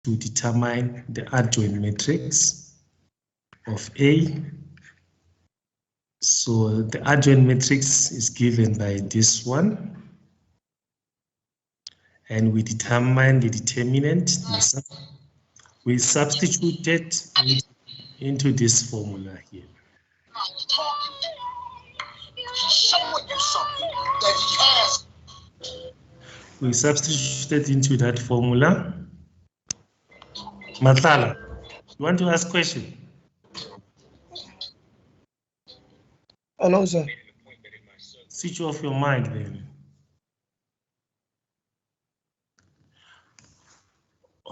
to determine the adjoint matrix of A. So the adjoint matrix is given by this one. And we determine the determinant. We substitute it into this formula here. We substituted into that formula. Matlala, you want to ask a question? No, sir. Switch off your mind then.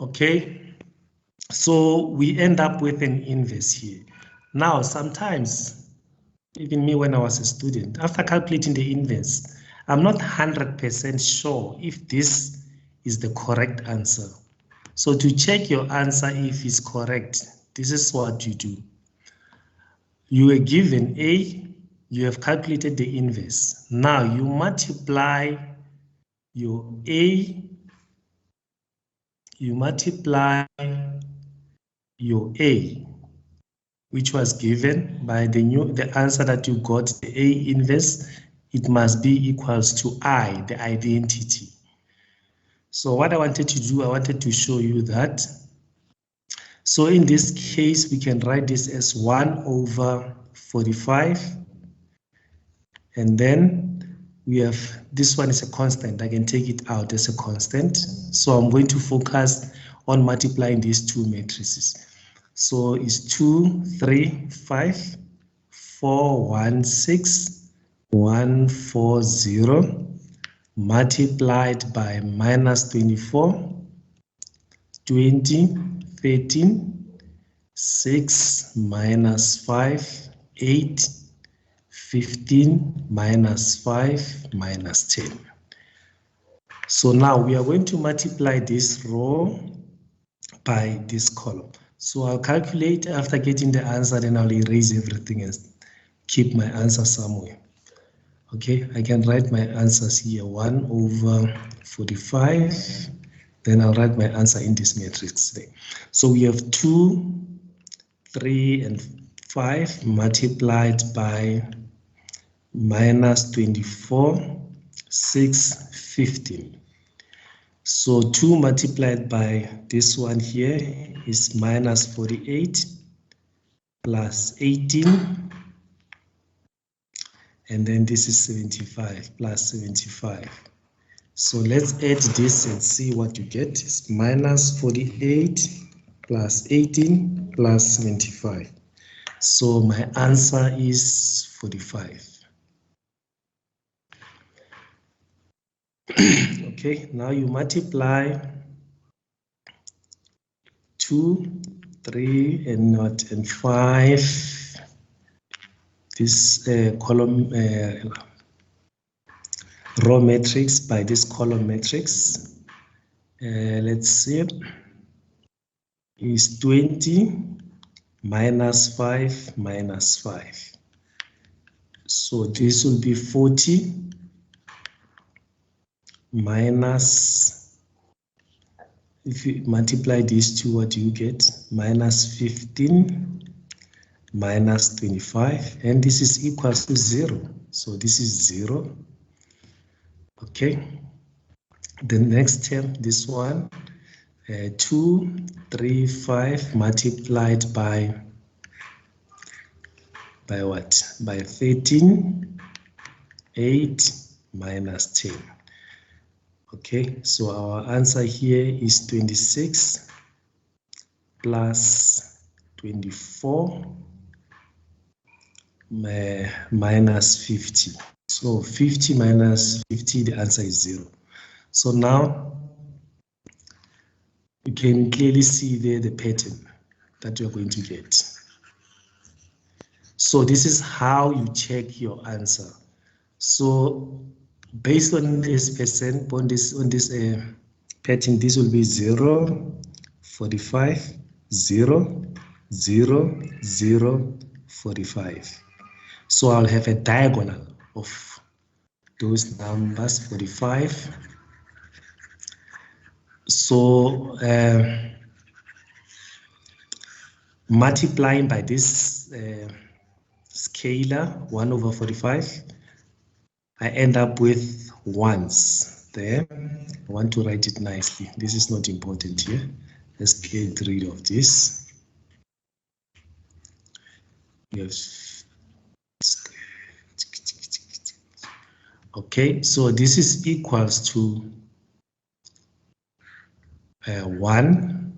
Okay, so we end up with an inverse here. Now, sometimes, even me when I was a student, after calculating the inverse, I'm not 100% sure if this is the correct answer. So to check your answer if it's correct, this is what you do. You are given A, you have calculated the inverse. Now you multiply your A, you multiply your A, which was given by the answer that you got, the A inverse, it must be equals to I, the identity. So what I wanted to do, I wanted to show you that. So in this case, we can write this as 1 over 45. And then we have, this one is a constant. I can take it out as a constant. So I'm going to focus on multiplying these two matrices. So it's 2, 3, 5, 4, 1, 6, 1, 4, 0, multiplied by minus 24, 20, 13, 6, minus 5, 8, 15, minus 5, minus 10. So now we are going to multiply this row by this column. So I'll calculate after getting the answer, then I'll erase everything and keep my answer somewhere. Okay, I can write my answers here, 1 over 45. Then I'll write my answer in this matrix there. So we have 2, 3, and 5 multiplied by minus 24, 6, 15. So 2 multiplied by this one here is minus 48 plus 18. And then this is 75 plus 75. So let's add this and see what you get. It's minus 48 plus 18 plus 75. So my answer is 45. Okay, now you multiply 2, 3, and 5. This column row matrix by this column matrix. Let's see, is 20 minus 5 minus 5. So this will be 40 minus, if you multiply these two, what do you get? Minus 15 minus 25, and this is equals to 0. So this is 0. Okay. The next term, this one, 2, 3, 5 multiplied by what? By 13, 8 minus 10. Okay, so our answer here is 26 plus 24 minus 50. So 50 minus 50, the answer is 0. So now you can clearly see there the pattern that you're going to get. So this is how you check your answer. So based on this percent, on this pattern, this will be 0, 45, 0, 0, 0, 45. So I'll have a diagonal of those numbers, 45. So multiplying by this scalar 1 over 45, I end up with ones there. I want to write it nicely. This is not important here. Let's get rid of this. Yes. Okay, so this is equals to 1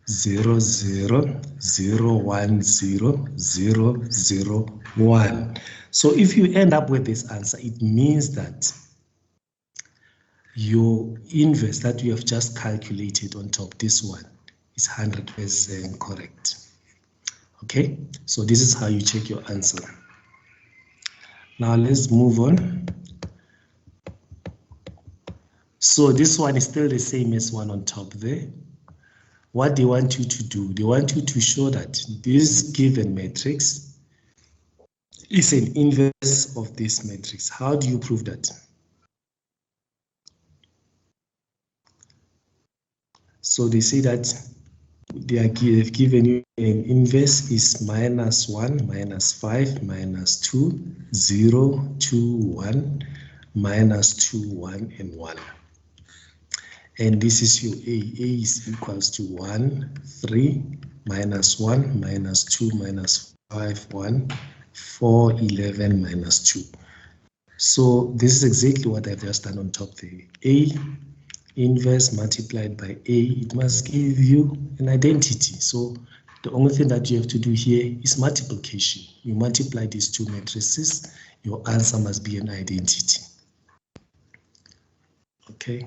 0 0 0 1 0 0 0 1. So if you end up with this answer, it means that your inverse that you have just calculated on top, this one, is 100% correct. Okay, so this is how you check your answer. Now let's move on. So this one is still the same as one on top there. What they want you to do, they want you to show that this given matrix is an inverse of this matrix. How do you prove that? So they say that they are given you an inverse is minus 1, minus 5, minus 2, 0, 2, 1, minus 2, 1, and 1. And this is your A. A is equals to 1, 3, minus 1, minus 2, minus 5, 1, 4, 11, minus 2. So this is exactly what I've just done on top there. A inverse multiplied by A, it must give you an identity. So the only thing that you have to do here is multiplication. You multiply these two matrices, your answer must be an identity. Okay.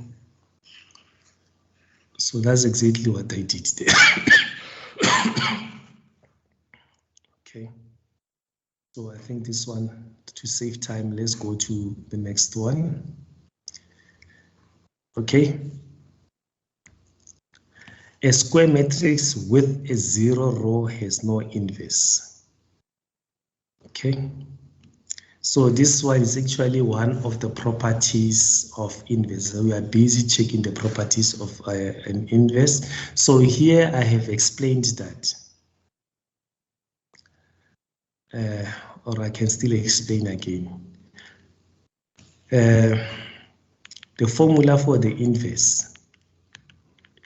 So that's exactly what I did there. Okay. So I think this one, to save time, let's go to the next one. Okay. A square matrix with a 0 row has no inverse. Okay. So this one is actually one of the properties of inverse. So we are busy checking the properties of an inverse. So here I have explained that. Or I can still explain again. The formula for the inverse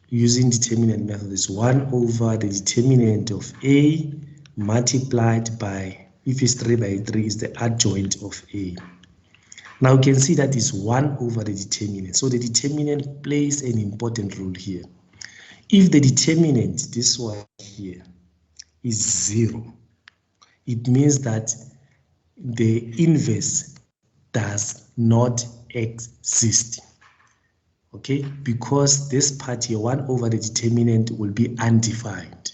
using determinant method is 1 over the determinant of A multiplied by, if it's 3 by 3, is the adjoint of A. Now you can see that is 1 over the determinant. So the determinant plays an important role here. If the determinant, this one here, is 0, it means that the inverse does not exist. Okay, because this part here, 1 over the determinant, will be undefined.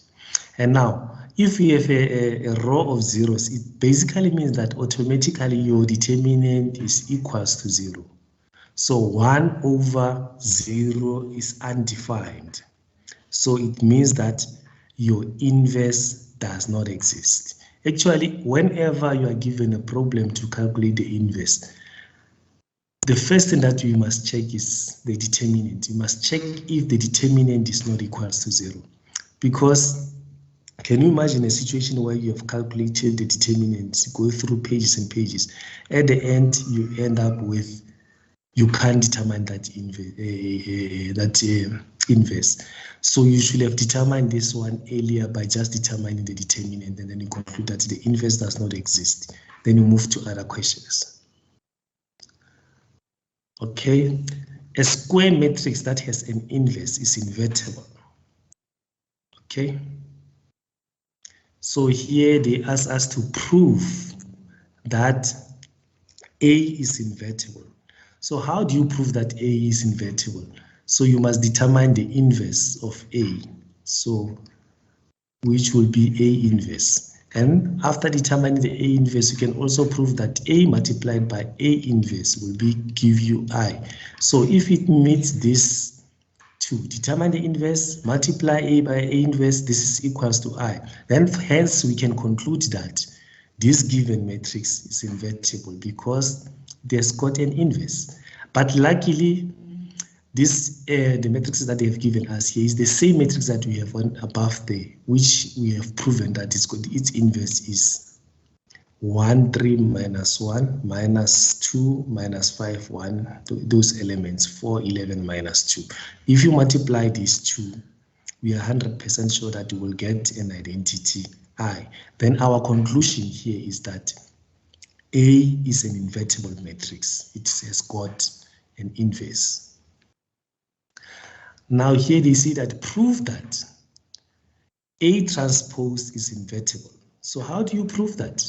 And now, if you have a row of zeros, it basically means that automatically your determinant is equals to 0. So 1 over 0 is undefined. So it means that your inverse does not exist. Actually, whenever you are given a problem to calculate the inverse, the first thing that you must check is the determinant. You must check if the determinant is not equals to 0. Because can you imagine a situation where you have calculated the determinant, go through pages and pages, at the end you end up with, you can't determine that inverse. So you should have determined this one earlier by just determining the determinant, and then you conclude that the inverse does not exist. Then you move to other questions. Okay, a square matrix that has an inverse is invertible. Okay, so here they ask us to prove that A is invertible. So how do you prove that A is invertible? So you must determine the inverse of A, so which will be A inverse. And after determining the A inverse, you can also prove that A multiplied by A inverse will give you I. So if it meets this two, determine the inverse, multiply A by A inverse, this is equals to I. Then hence we can conclude that this given matrix is invertible because there's got an inverse. But luckily, This the matrices that they have given us here is the same matrix that we have on above there, which we have proven that its inverse is 1, 3, minus 1, minus 2, minus 5, 1, those elements, 4, 11, minus 2. If you multiply these two, we are 100% sure that we will get an identity I. Then our conclusion here is that A is an invertible matrix. It has got an inverse. Now here they say that prove that A transpose is invertible. So how do you prove that?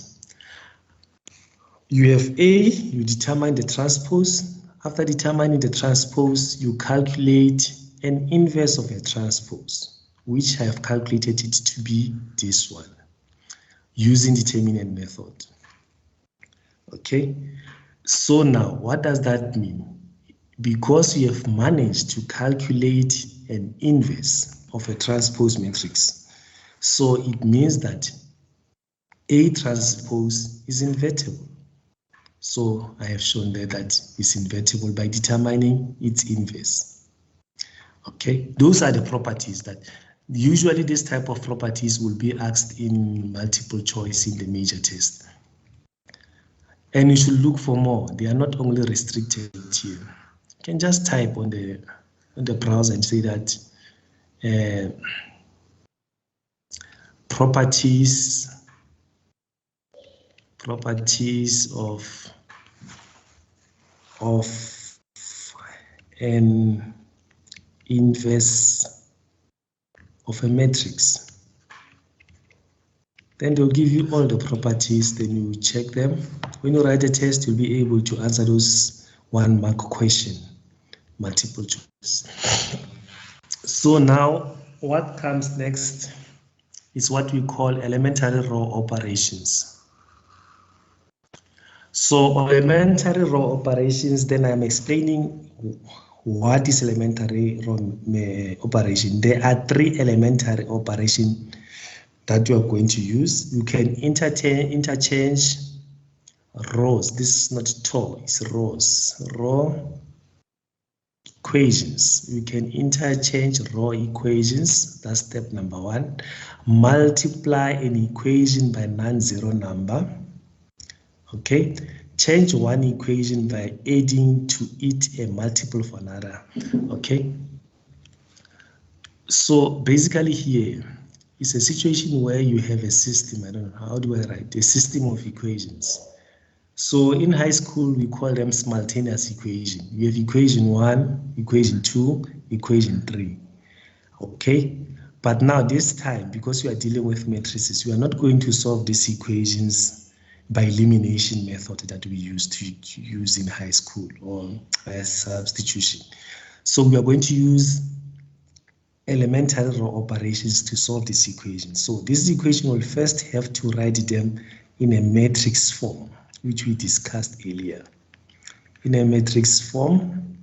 You have A, you determine the transpose. After determining the transpose, you calculate an inverse of a transpose, which I have calculated it to be this one, using determinant method. Okay, so now what does that mean? Because you have managed to calculate an inverse of a transpose matrix, so it means that A transpose is invertible. So I have shown there that it's invertible by determining its inverse. Okay, those are the properties that usually this type of properties will be asked in multiple choice in the major test. And you should look for more. They are not only restricted here. You can just type on the browser and say that properties of an inverse of a matrix. Then they'll give you all the properties, then you check them. When you write a test, you'll be able to answer those 1-mark question, multiple choice. So now what comes next is what we call elementary row operations. So elementary row operations, then I'm explaining what is elementary row operation. There are 3 elementary operations that you are going to use. You can interchange rows. This is not tau, it's rows. Row equations. You can interchange row equations. That's step number 1. Multiply an equation by non-zero number. Okay, change one equation by adding to it a multiple of another. Okay, so basically here is a situation where you have a system. I don't know, how do I write a system of equations? So in high school we call them simultaneous equation. You have equation 1, equation 2, equation 3. Okay, but now this time, because you are dealing with matrices, we are not going to solve these equations by elimination method that we used to use in high school or by substitution. So we are going to use elementary row operations to solve this equation. So this equation will first have to write them in a matrix form, which we discussed earlier. In a matrix form,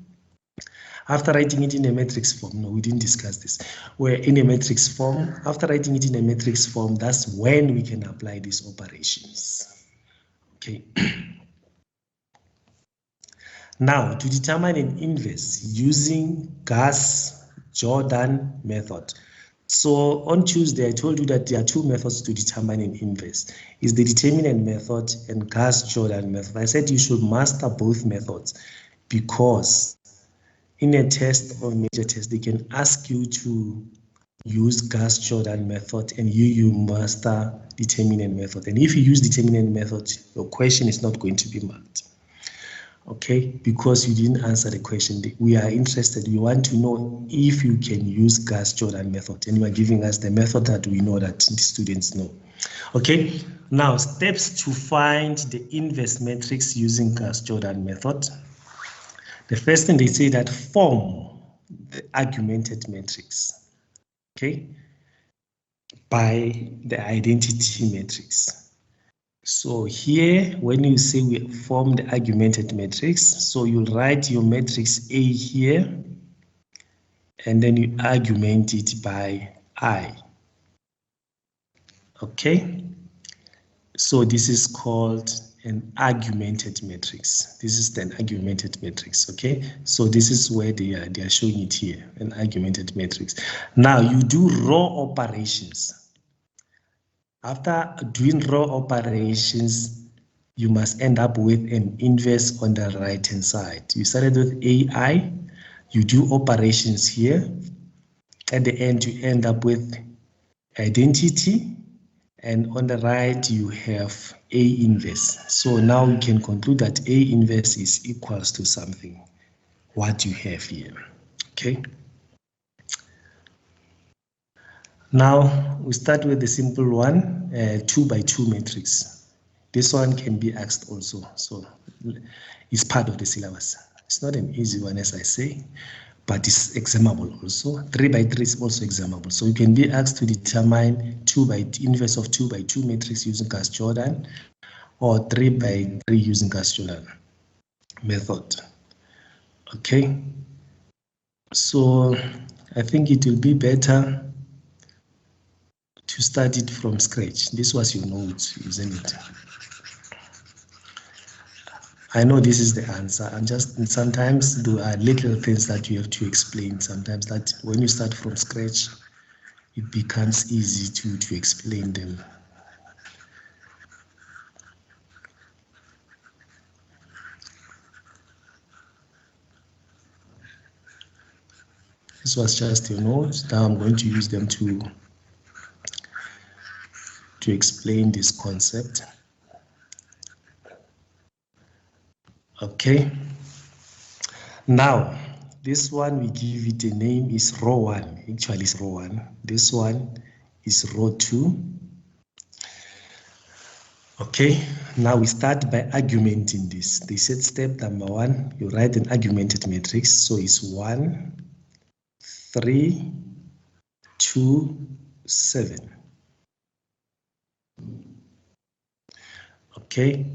after writing it in a matrix form, no, we didn't discuss this. We're in a matrix form. After writing it in a matrix form, that's when we can apply these operations. Okay. Now, to determine an inverse using Gauss-Jordan method. So on Tuesday, I told you that there are 2 methods to determine an inverse. It's the determinant method and Gauss-Jordan method. I said you should master both methods because in a test or major test, they can ask you to use Gauss-Jordan method and you master determinant method. And if you use determinant method, your question is not going to be marked. Okay, because you didn't answer the question. We are interested, we want to know if you can use Gauss-Jordan method, and you are giving us the method that we know that the students know. Okay, now steps to find the inverse matrix using Gauss-Jordan method. The first thing they say that form the argumented matrix, okay, by the identity matrix. So here, when you say we form the argumented matrix, so you'll write your matrix A here, and then you argument it by I. Okay, so this is called an argumented matrix. This is an argumented matrix, okay? So this is where they are showing it here, an argumented matrix. Now you do row operations. After doing row operations, you must end up with an inverse on the right hand side. You started with AI, you do operations here. At the end, you end up with identity, and on the right you have A inverse. So now you can conclude that A inverse is equals to something, what you have here, okay? Now we start with the simple one, 2 by 2 matrix. This one can be asked also, so it's part of the syllabus. It's not an easy one, as I say, but it's examinable also. 3 by 3 is also examinable. So you can be asked to determine inverse of 2 by 2 matrix using Gauss-Jordan, or 3 by 3 using Gauss-Jordan method. Okay, so I think it will be better to start it from scratch. This was your notes, isn't it? I know this is the answer. I'm just, sometimes there are little things that you have to explain. Sometimes that when you start from scratch, it becomes easy to explain them. This was just your notes. Now I'm going to use them to explain this concept. Okay. Now, this one we give it a name is row 1. Actually, it's row 1. This one is row 2. Okay, now we start by argumenting this. They said step number 1, you write an argumented matrix. So it's 1, 3, 2, 7. Okay,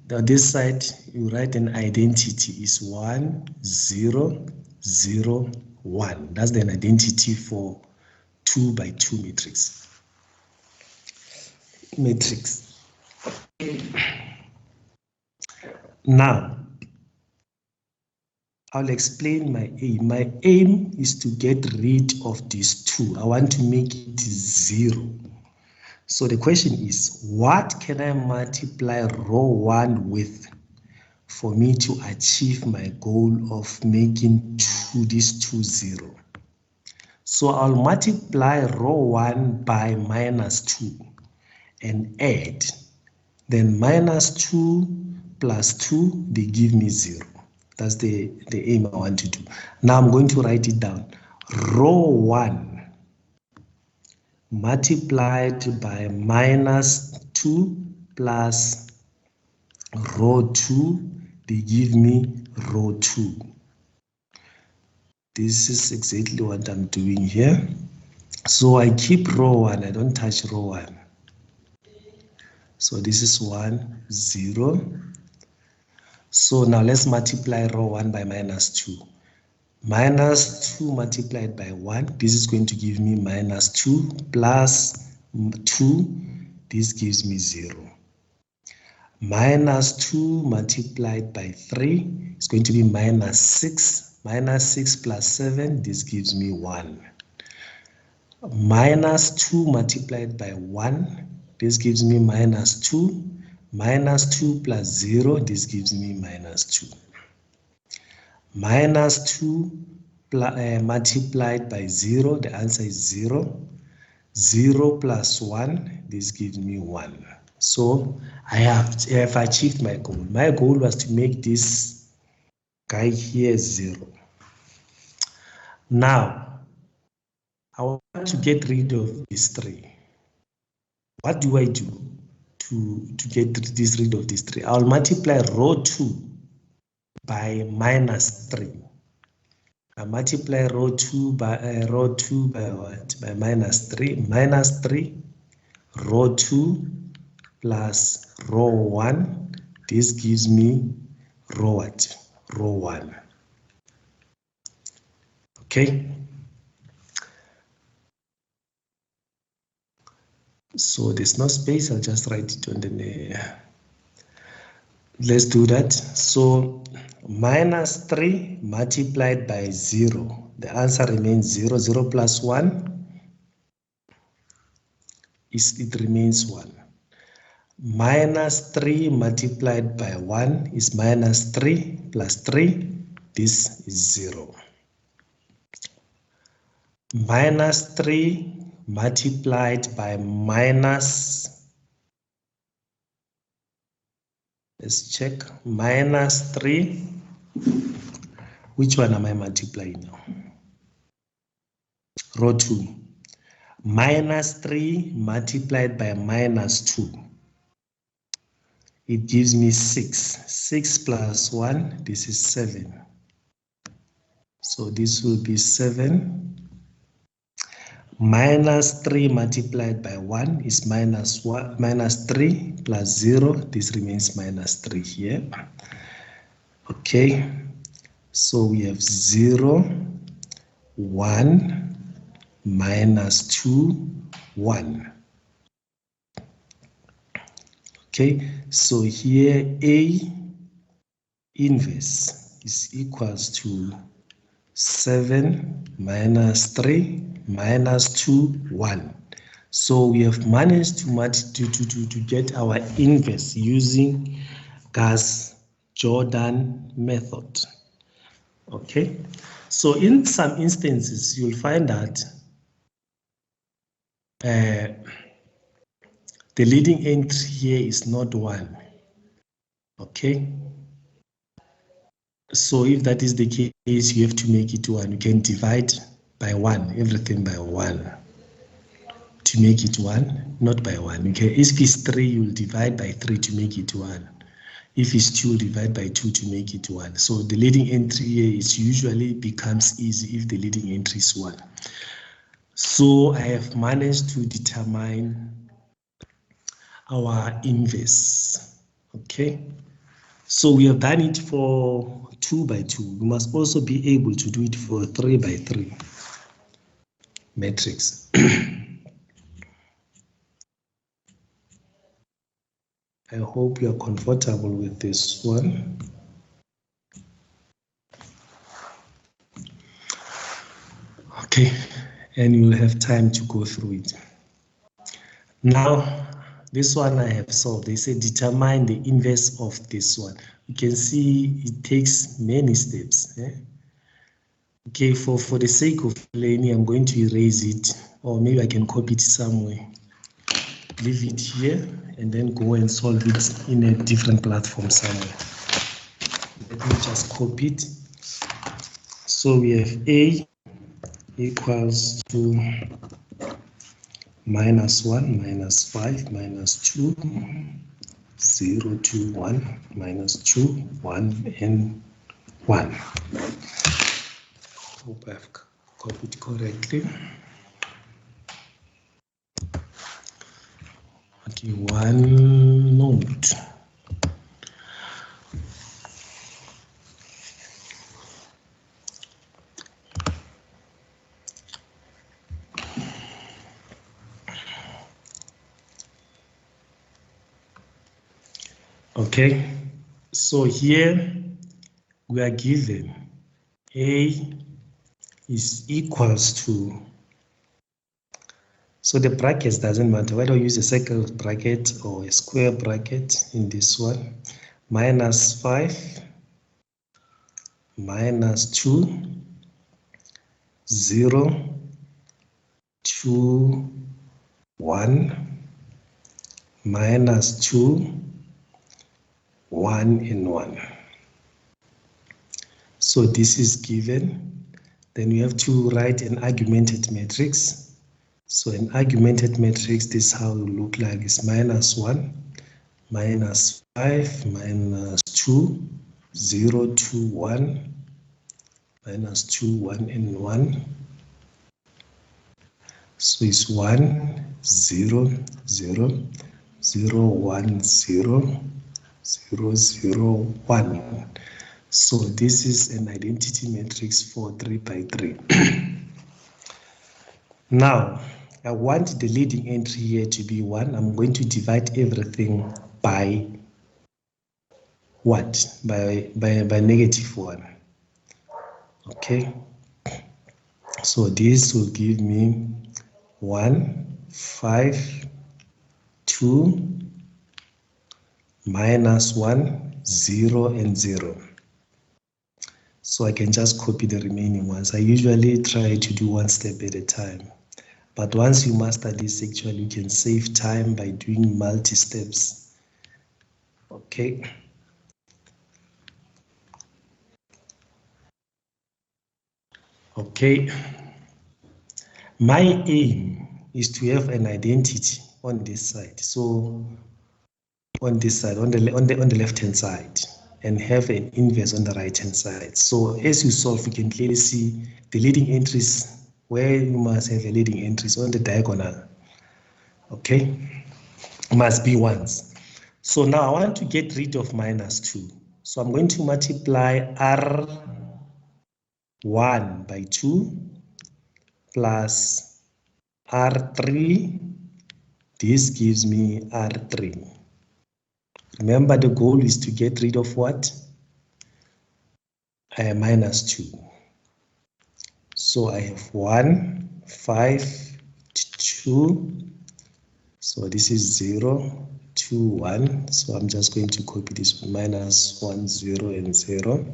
now this side you write an identity is 1, 0, 0, 1. That's the identity for 2 by 2 matrix. Now, I'll explain my aim. My aim is to get rid of these 2. I want to make it 0. So the question is, what can I multiply row 1 with for me to achieve my goal of making these 2 0? So I'll multiply row 1 by -2 and add. Then -2 plus 2, they give me 0. That's the aim I want to do. Now I'm going to write it down. Row 1 multiplied by -2 plus row 2, they give me row 2. This is exactly what I'm doing here. So I keep row 1, I don't touch row 1. So this is 1, 0. So now let's multiply row 1 by -2. -2 multiplied by 1, this is going to give me -2 plus 2, this gives me 0. -2 multiplied by 3 is going to be -6. -6 plus 7, this gives me 1. -2 multiplied by 1, this gives me -2. -2 plus 0, this gives me -2. -2 multiplied by 0, the answer is 0. 0 plus 1, this gives me 1. So I have achieved my goal. My goal was to make this guy here 0. Now, I want to get rid of these 3. What do I do to get rid of these 3? I'll multiply row 2 by -3. I multiply row 2 by what? By -3. -3, row 2 plus row 1. This gives me row what? Row 1. Okay. So there's no space. I'll just write it on the. Let's do that. So minus 3 multiplied by 0. The answer remains 0. 0 plus 1 it remains 1. Minus 3 multiplied by 1 is minus 3 plus 3. This is 0. Minus 3 multiplied by minus, let's check, minus 3. Which one am I multiplying now? Row 2. Minus 3 multiplied by minus 2. It gives me 6. 6 plus 1, this is 7. So this will be 7. Minus 3 multiplied by 1 is minus 1, minus 3 plus 0. This remains minus 3 here. Okay. So we have 0, 1, minus 2, 1. Okay, so here A inverse is equals to 7 minus 3 minus 2, 1. So we have managed to get our inverse using Gauss-Jordan method. Okay, so in some instances you'll find that the leading entry here is not 1. Okay, so if that is the case, you have to make it 1. You can divide by 1, everything by 1 to make it 1, not by 1. You can, if it's 3, you'll divide by 3 to make it 1. If it's 2, divide by 2 to make it 1. So the leading entry here is usually becomes easy if the leading entry is 1. So I have managed to determine our inverse. Okay, so we have done it for 2 by 2. We must also be able to do it for 3 by 3 matrix. I hope you are comfortable with this one. Okay, and you will have time to go through it. Now, this one I have solved. They say determine the inverse of this one. You can see it takes many steps. Okay, for the sake of learning, I'm going to erase it, or maybe I can copy it somewhere. Leave it here and then go and solve it in a different platform somewhere. Let me just copy it. So we have A equals to minus 1, minus 5, minus 2, 0, 2, 1, minus 2, 1, and 1. Hope I've copied correctly. Okay, 1 note. Okay, so here we are given A is equals to, so the brackets doesn't matter whether you use a circle bracket or a square bracket in this one. Minus 5, minus 2, 0, 2, 1, minus 2, 1, and 1. So this is given. Then we have to write an argumented matrix. So an argumented matrix, this is how it will look like. It's minus 1, minus 5, minus 2, 0, 2, 1, minus 2, 1, and 1. So it's 1, 0, 0, 0, 1, 0, 0, 0, 1. So this is an identity matrix for 3 by 3. Now, I want the leading entry here to be 1. I'm going to divide everything by what? By -1. Okay, so this will give me 1, 5, 2, -1, 0, and 0. So I can just copy the remaining ones. I usually try to do one step at a time. But once you master this, actually, you can save time by doing multi-steps. Okay. Okay. My aim is to have an identity on this side. So on this side, on the left-hand side, and have an inverse on the right-hand side. So as you solve, you can clearly see the leading entries where you must have a leading entries on the diagonal. Okay, must be ones. So now I want to get rid of -2. So I'm going to multiply R1 by 2 plus R3. This gives me R3. Remember, the goal is to get rid of what? -2. So I have 1, 5, 2. So this is 0, 2, 1. So I'm just going to copy this -1, 0, and 0.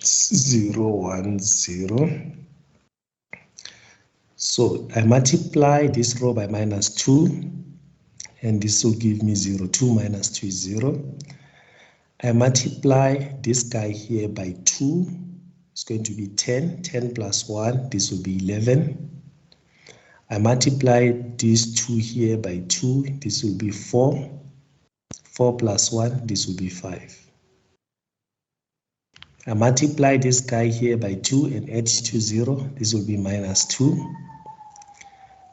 0, 1, 0. So I multiply this row by -2, and this will give me 0. 2 minus 2 is 0. I multiply this guy here by 2. It's going to be 10. 10 plus 1, this will be 11. I multiply these 2 here by 2. This will be 4. 4 plus 1, this will be 5. I multiply this guy here by 2 and add to 0. This will be -2.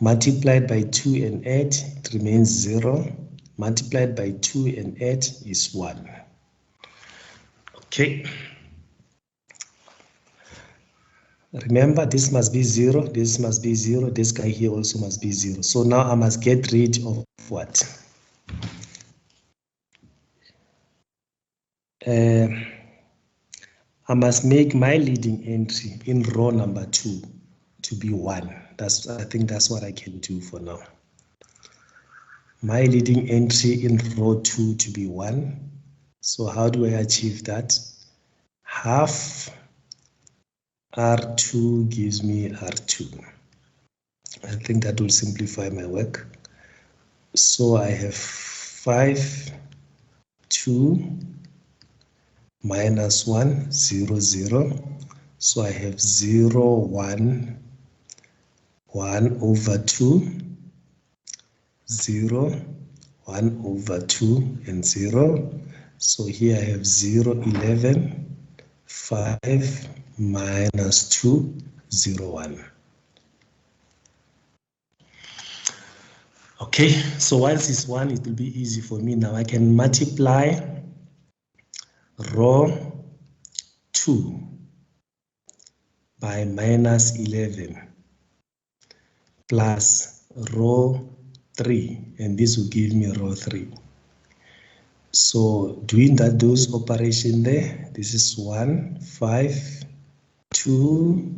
Multiplied by 2 and add, it remains 0. Multiplied by 2 and add is 1. Okay. Remember, this must be 0, this must be 0, this guy here also must be 0. So now I must get rid of what? I must make my leading entry in row number 2 to be 1. I think that's what I can do for now. My leading entry in row 2 to be 1. So how do I achieve that? Half R2 gives me R2. I think that will simplify my work. So I have 5, 2, -1, 0, 0. So I have 0, 1, 1 over 2, 0, 1 over 2, and 0. So here I have 0, 11, 5, -2, 0, 1. Okay, so once it's 1, it will be easy for me now. I can multiply row 2 by -11 plus row 3, and this will give me row 3. So doing those operation there, this is 1, 5, 2,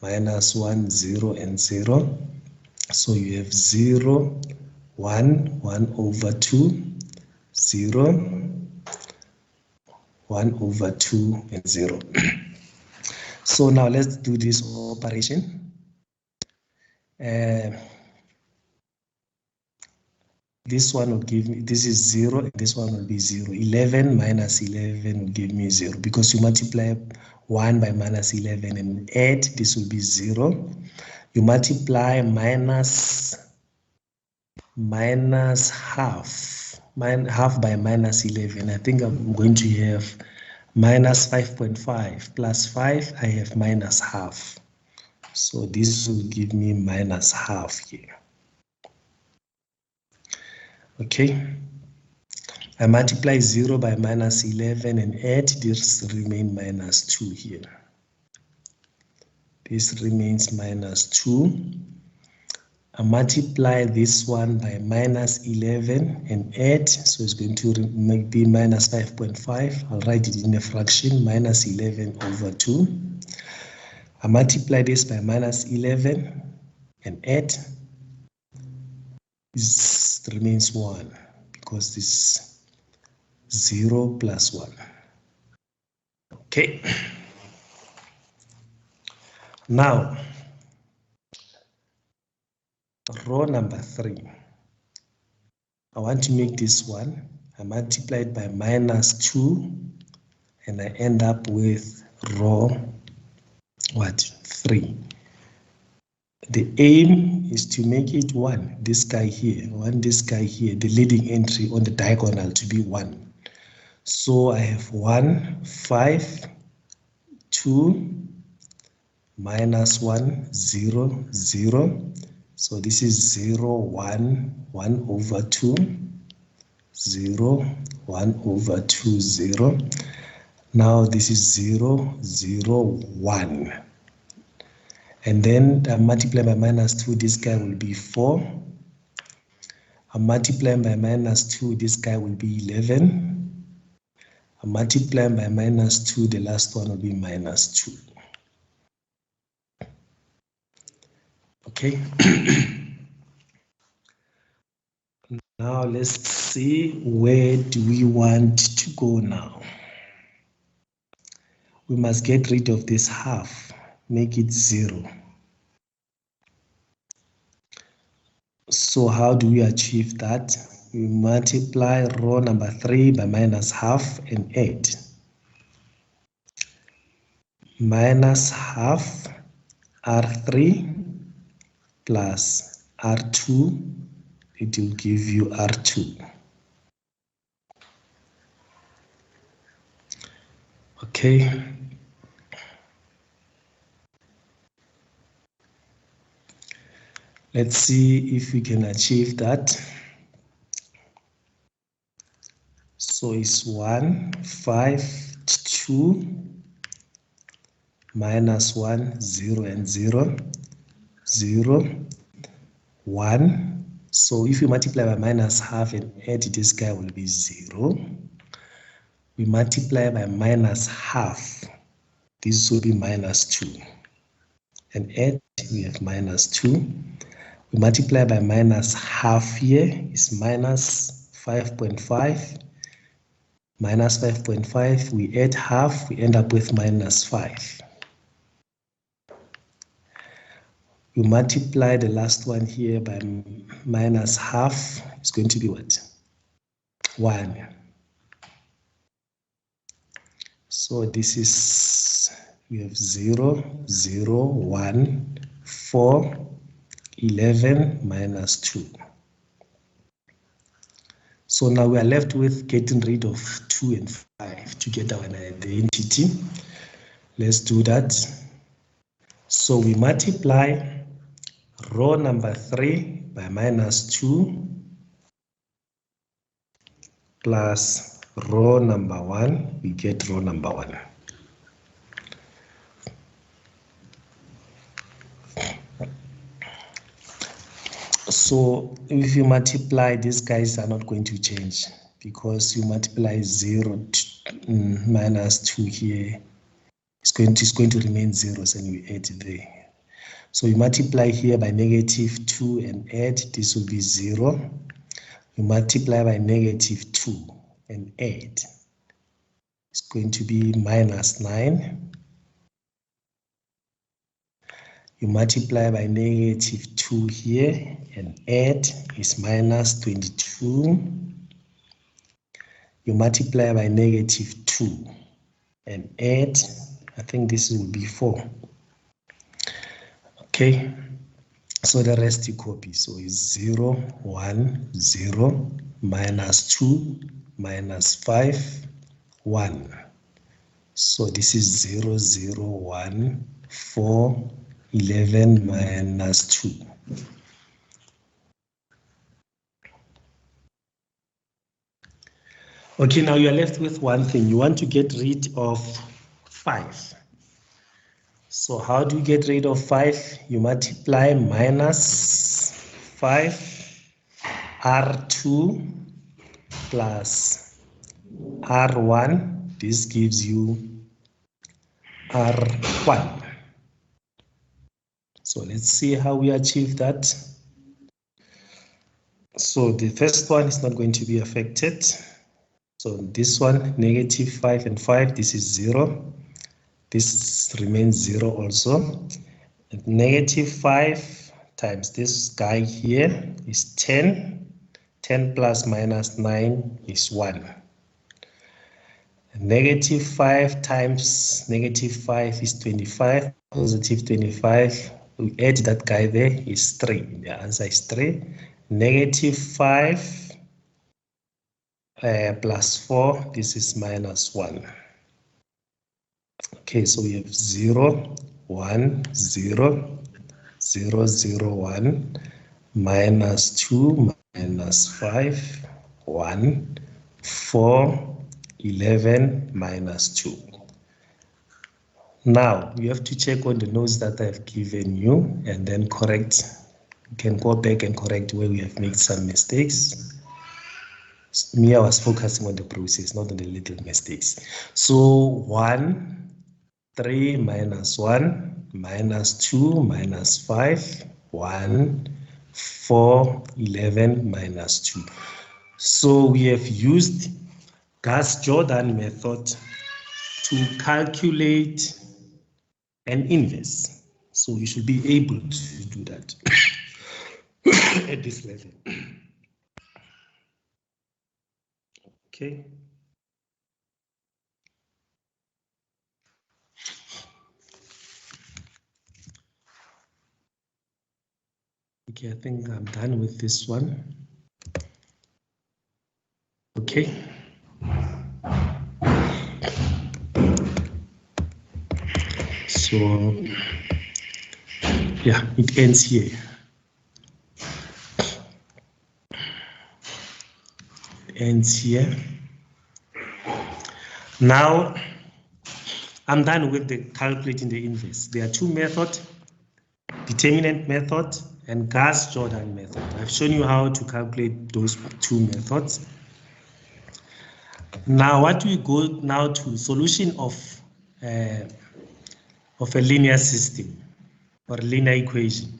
-1, 0, and 0. So you have 0, 1, 1 over 2, 0, 1 over 2, and 0. So now let's do this operation. This one will give me, this is 0, and this one will be 0. 11 minus 11 will give me 0, because you multiply 1 by -11 and add, this will be 0. You multiply minus half, half by -11. I think I'm going to have -5.5 plus 5, I have -half. So this will give me -half here. Okay, I multiply 0 by -11 and add, this remain -2 here. This remains -2. I multiply this one by minus 11 and add, so it's going to be minus 5.5. I'll write it in a fraction, minus 11 over 2. I multiply this by minus 11 and add, this remains 1 because this 0 plus 1. Okay. Now, row number 3. I want to make this one. I multiply it by minus 2 and I end up with row 3. The aim is to make it 1. This guy here, this guy here, the leading entry on the diagonal to be 1. So I have 1, 5, 2, minus 1, 0, 0. So this is 0, 1, 1 over 2, 0, 1 over 2, 0. Now this is 0, 0, 1. And then I multiply by minus 2, this guy will be 4. I multiply by minus 2, this guy will be 11. I multiply by minus 2, the last one will be minus 2. Okay. Now let's see, where do we want to go now? We must get rid of this half, make it 0. So how do we achieve that? We multiply row number 3 by minus half and add. Minus half R3 plus R2, it will give you R2. Okay. Let's see if we can achieve that. So it's 1, 5, 2, minus 1, 0 and 0, 0, 1. So if you multiply by minus half and add, this guy will be 0. We multiply by minus half, this will be minus 2. And add, we have minus 2. We multiply by minus half here is minus 5.5. Minus 5.5, we add half, we end up with minus 5. We multiply the last one here by minus half, it's going to be what? 1. So this is, we have 0, 0, 1, 4, 11, minus 2. So now we are left with getting rid of 2 and 5 to get our identity. Let's do that. So we multiply row number 3 by minus 2 plus row number 1, we get row number 1. So if you multiply, these guys are not going to change because you multiply 0 to, minus 2 here. It's going to remain zeros and we add there. So you multiply here by negative 2 and add, this will be 0. You multiply by negative 2 and add, it's going to be minus 9. You multiply by negative 2 here and add is minus 22. You multiply by negative 2 and add, I think this will be 4. Okay, so the rest you copy. So it's 0, 1, 0, minus 2, minus 5, 1. So this is 0, 0, 1, 4, 11, minus 2. Okay, now you are left with one thing. You want to get rid of 5. So how do you get rid of 5? You multiply minus 5 R2 plus R1. This gives you R1. So let's see how we achieve that. So the first one is not going to be affected. So this one, -5 and 5, this is 0. This remains 0 also. And -5 times this guy here is 10. 10 plus minus 9 is 1. And -5 times -5 is 25. Positive 25. We add that guy there is 3. The answer is 3. -5 plus 4, this is -1. Okay, so we have 0, 1, 0, 0, 0, 1, -2, -5, 1, 4, 11, -2. Now, you have to check on the notes that I've given you and then correct. You can go back and correct where we have made some mistakes. Me, I was focusing on the process, not on the little mistakes. So 1, 3 minus 1, -2, -5, 1, 4, 11, -2. So we have used Gauss-Jordan method to calculate an inverse. So you should be able to do that at this level. Okay. Okay, I think I'm done with this one. Okay. So, yeah, it ends here. It ends here. Now, I'm done with the calculating the inverse. There are two methods, determinant method and Gauss-Jordan method. I've shown you how to calculate those two methods. Now, what we go now to solution of a linear system or linear equation,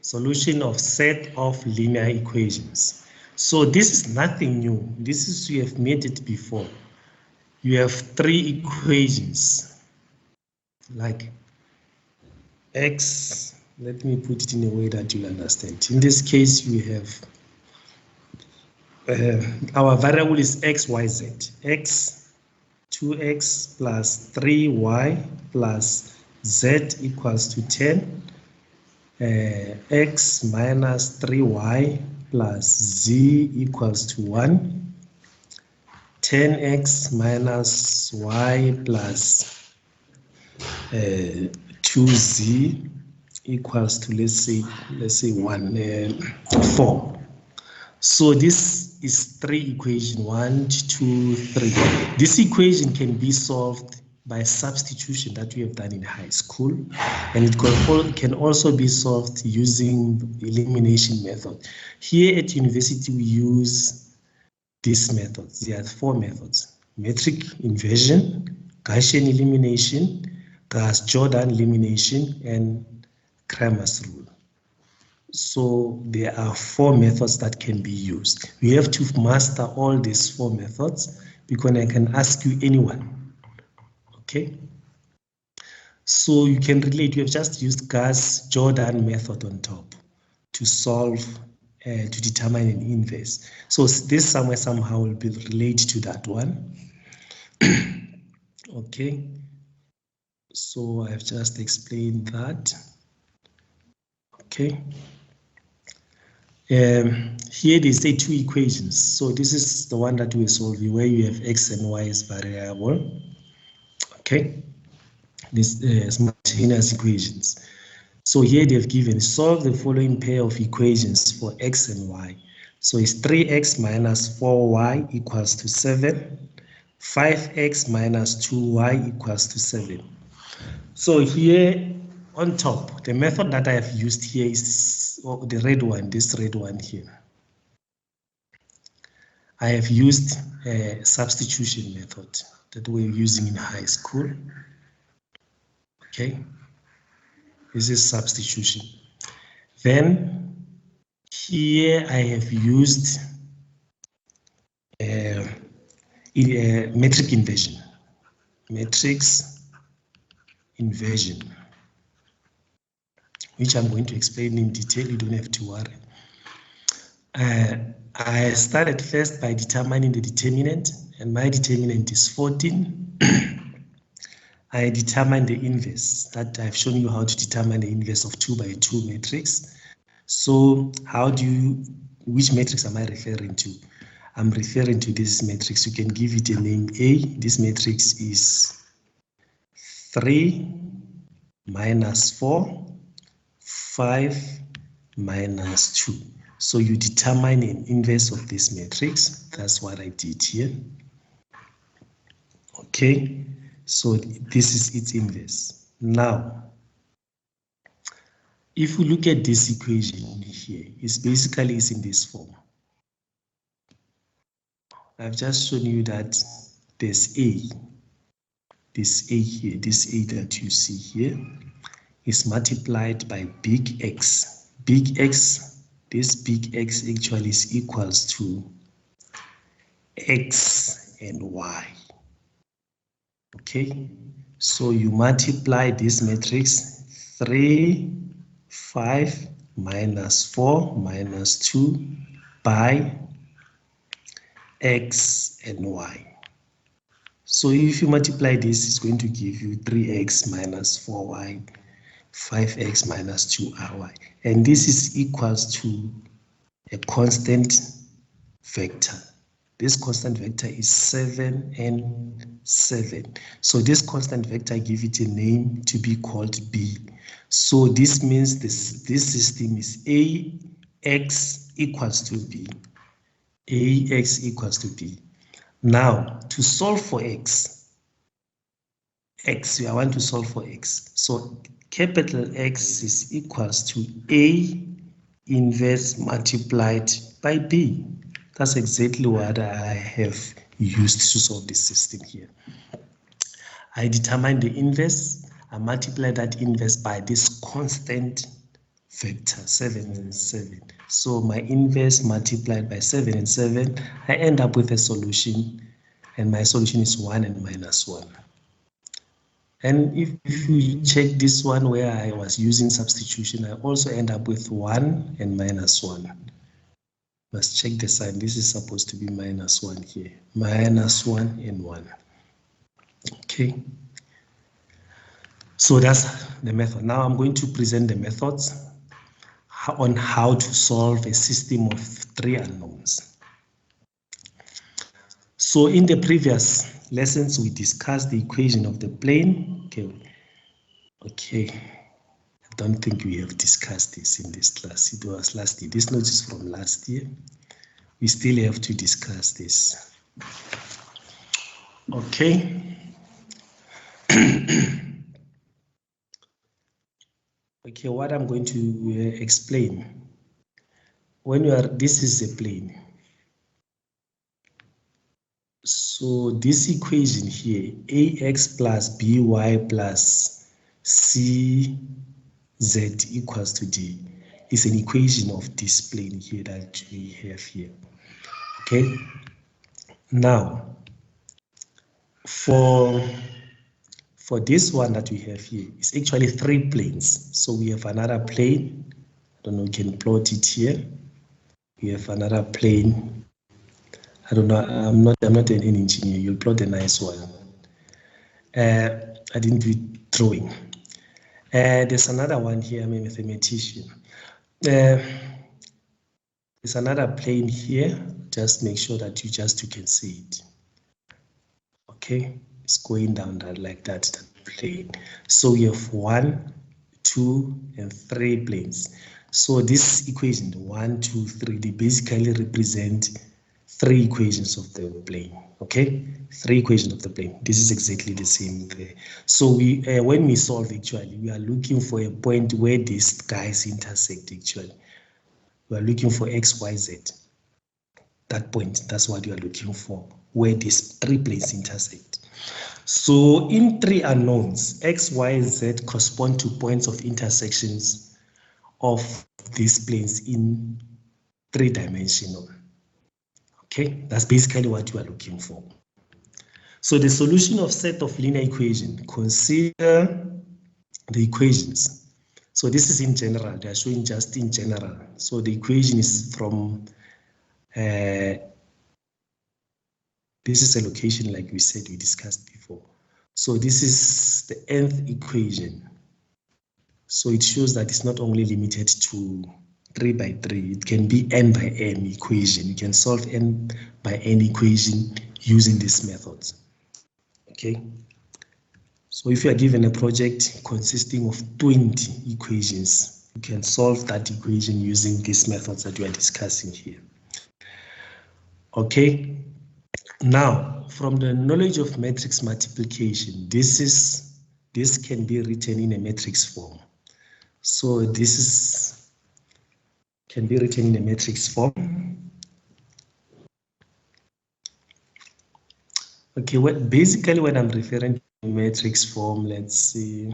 solution of set of linear equations. So this is nothing new. This is, we have made it before. You have three equations like x, let me put it in a way that you'll understand. In this case, we have our variable is x, y, z. X, 2x plus 3y plus z equals to 10. X minus 3y plus z equals to 1. 10x minus y plus 2z equals to let's say 4. So this is three equation, 1, 2, 3. This equation can be solved by substitution that we have done in high school, and it can also be solved using elimination method. Here at university we use these methods. There are 4 methods: metric inversion, Gaussian elimination, Gauss-Jordan elimination, and Cramer's rule. So there are 4 methods that can be used. We have to master all these 4 methods because I can ask you anyone. Okay. So you can relate. You have just used Gauss-Jordan method on top to solve, to determine an inverse. So this somewhere somehow will be related to that one. Okay. So I've just explained that. Okay. Here they say 2 equations. So this is the one that we solve where you have x and y as variable. Okay. This simultaneous equations. So here they've given solve the following pair of equations for x and y. So it's 3x minus 4y equals to 7. 5x minus 2y equals to 7. So here on top, the method that I have used here is the red one, this red one here. I have used a substitution method that we're using in high school. Okay, this is substitution. Then here I have used metric inversion. Matrix inversion, which I'm going to explain in detail. You don't have to worry. I started first by determining the determinant, and my determinant is 14. I determined the inverse, that I've shown you how to determine the inverse of 2 by 2 matrix. So which matrix am I referring to? I'm referring to this matrix. You can give it a name A. This matrix is 3 minus 4, 5 minus 2. So you determine an inverse of this matrix. That's what I did here. Okay, so this is its inverse. Now, if we look at this equation here, it's basically in this form. I've just shown you that there's A. This A here, this A that you see here, is multiplied by big X. Big X, this big X actually is equals to X and Y. Okay, so you multiply this matrix 3, 5 minus 4 minus 2 by X and Y. So if you multiply this, it's going to give you 3x minus 4y, 5x minus 2ry. And this is equals to a constant vector. This constant vector is 7 and 7. So this constant vector, give it a name to be called B. So this means this system is AX equals to B. AX equals to B. Now, to solve for X, I want to solve for X. So capital X is equals to A inverse multiplied by B. That's exactly what I have used to solve this system here. I determine the inverse. I multiply that inverse by this constant vector, 7 and 7. So my inverse multiplied by 7 and 7, I end up with a solution, and my solution is 1 and minus 1. And if you check this one where I was using substitution, I also end up with 1 and minus 1. Let's check the sign. This is supposed to be minus 1 here. Minus 1 and 1. Okay. So that's the method. Now I'm going to present the methods on how to solve a system of 3 unknowns. So in the previous lessons, we discussed the equation of the plane. Okay. I don't think we have discussed this in this class. It was last year. This note is from last year. We still have to discuss this. Okay. Okay, what I'm going to explain. This is a plane. So this equation here, ax plus by plus cz equals to d, is an equation of this plane here that we have here. Okay. Now, for this one that we have here, it's actually 3 planes. So we have another plane. I don't know, you can plot it here. We have another plane. I don't know, I'm not an engineer. You'll plot a nice one. I didn't do drawing. There's another one here. I'm a mathematician. There's another plane here. Just make sure that you can see it. Okay, it's going down like that plane. So we have 1, 2, and 3 planes. So this equation, 1, 2, 3, they basically represent 3 equations of the plane. Okay, 3 equations of the plane. This is exactly the same there. So we when we solve, actually we are looking for a point where these guys intersect. Actually we are looking for x, y, z. That point, that's what you are looking for, where these 3 planes intersect. So in 3 unknowns, x, y, z correspond to points of intersections of these planes in 3-dimensional. Okay, that's basically what you are looking for. So the solution of set of linear equation, consider the equations. So this is in general, they are showing just in general. So the equation is from, this is a location like we said, we discussed before. So this is the nth equation. So it shows that it's not only limited to 3 by 3, it can be n by n equation. You can solve n by n equation using this method. Okay. So if you are given a project consisting of 20 equations, you can solve that equation using these methods that we are discussing here. Okay. Now, from the knowledge of matrix multiplication, this can be written in a matrix form. So this can be written in a matrix form. Okay, basically when I'm referring to matrix form, let's see.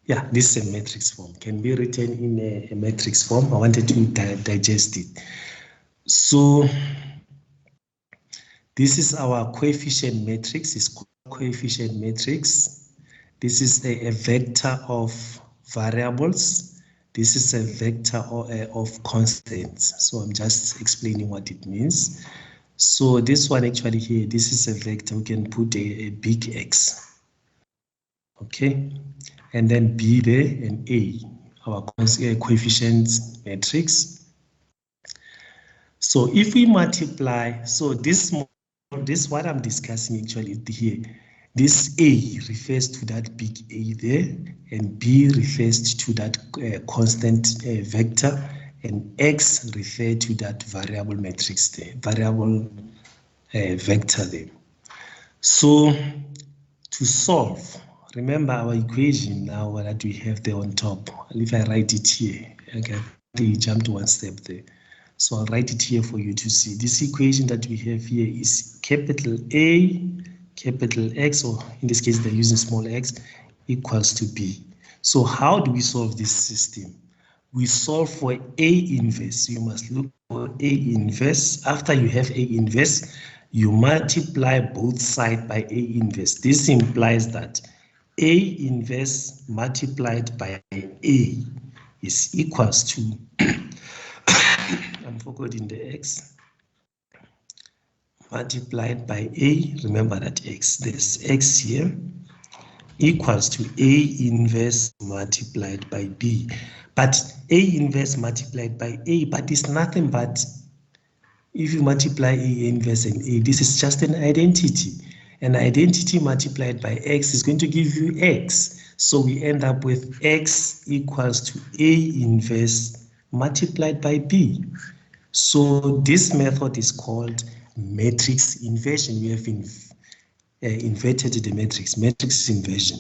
Yeah, this is a matrix form, can be written in a matrix form. I wanted to digest it. So this is our coefficient matrix, it's called coefficient matrix. This is a vector of variables. This is a vector of constants. So I'm just explaining what it means. So this one actually here, this is a vector. We can put a big X. Okay, and then B there and A, our coefficient matrix. So if we multiply, so this what I'm discussing actually here, this A refers to that big A there, and B refers to that constant vector, and X refers to that variable matrix there, variable vector there. So to solve, remember our equation now that we have there on top. If I write it here, okay, you jump to one step there. So I'll write it here for you to see. This equation that we have here is capital A, capital X, or in this case they're using small x, equals to B. So how do we solve this system? We solve for A inverse. You must look for A inverse. After you have A inverse, you multiply both sides by A inverse. This implies that A inverse multiplied by A is equals to, I'm forgetting the X, multiplied by A, remember that X, there's X here, equals to A inverse multiplied by B. But A inverse multiplied by A, but it's nothing but, if you multiply A inverse and A, this is just an identity. An identity multiplied by X is going to give you X. So we end up with X equals to A inverse multiplied by B. So this method is called matrix inversion. We have inverted the matrix inversion.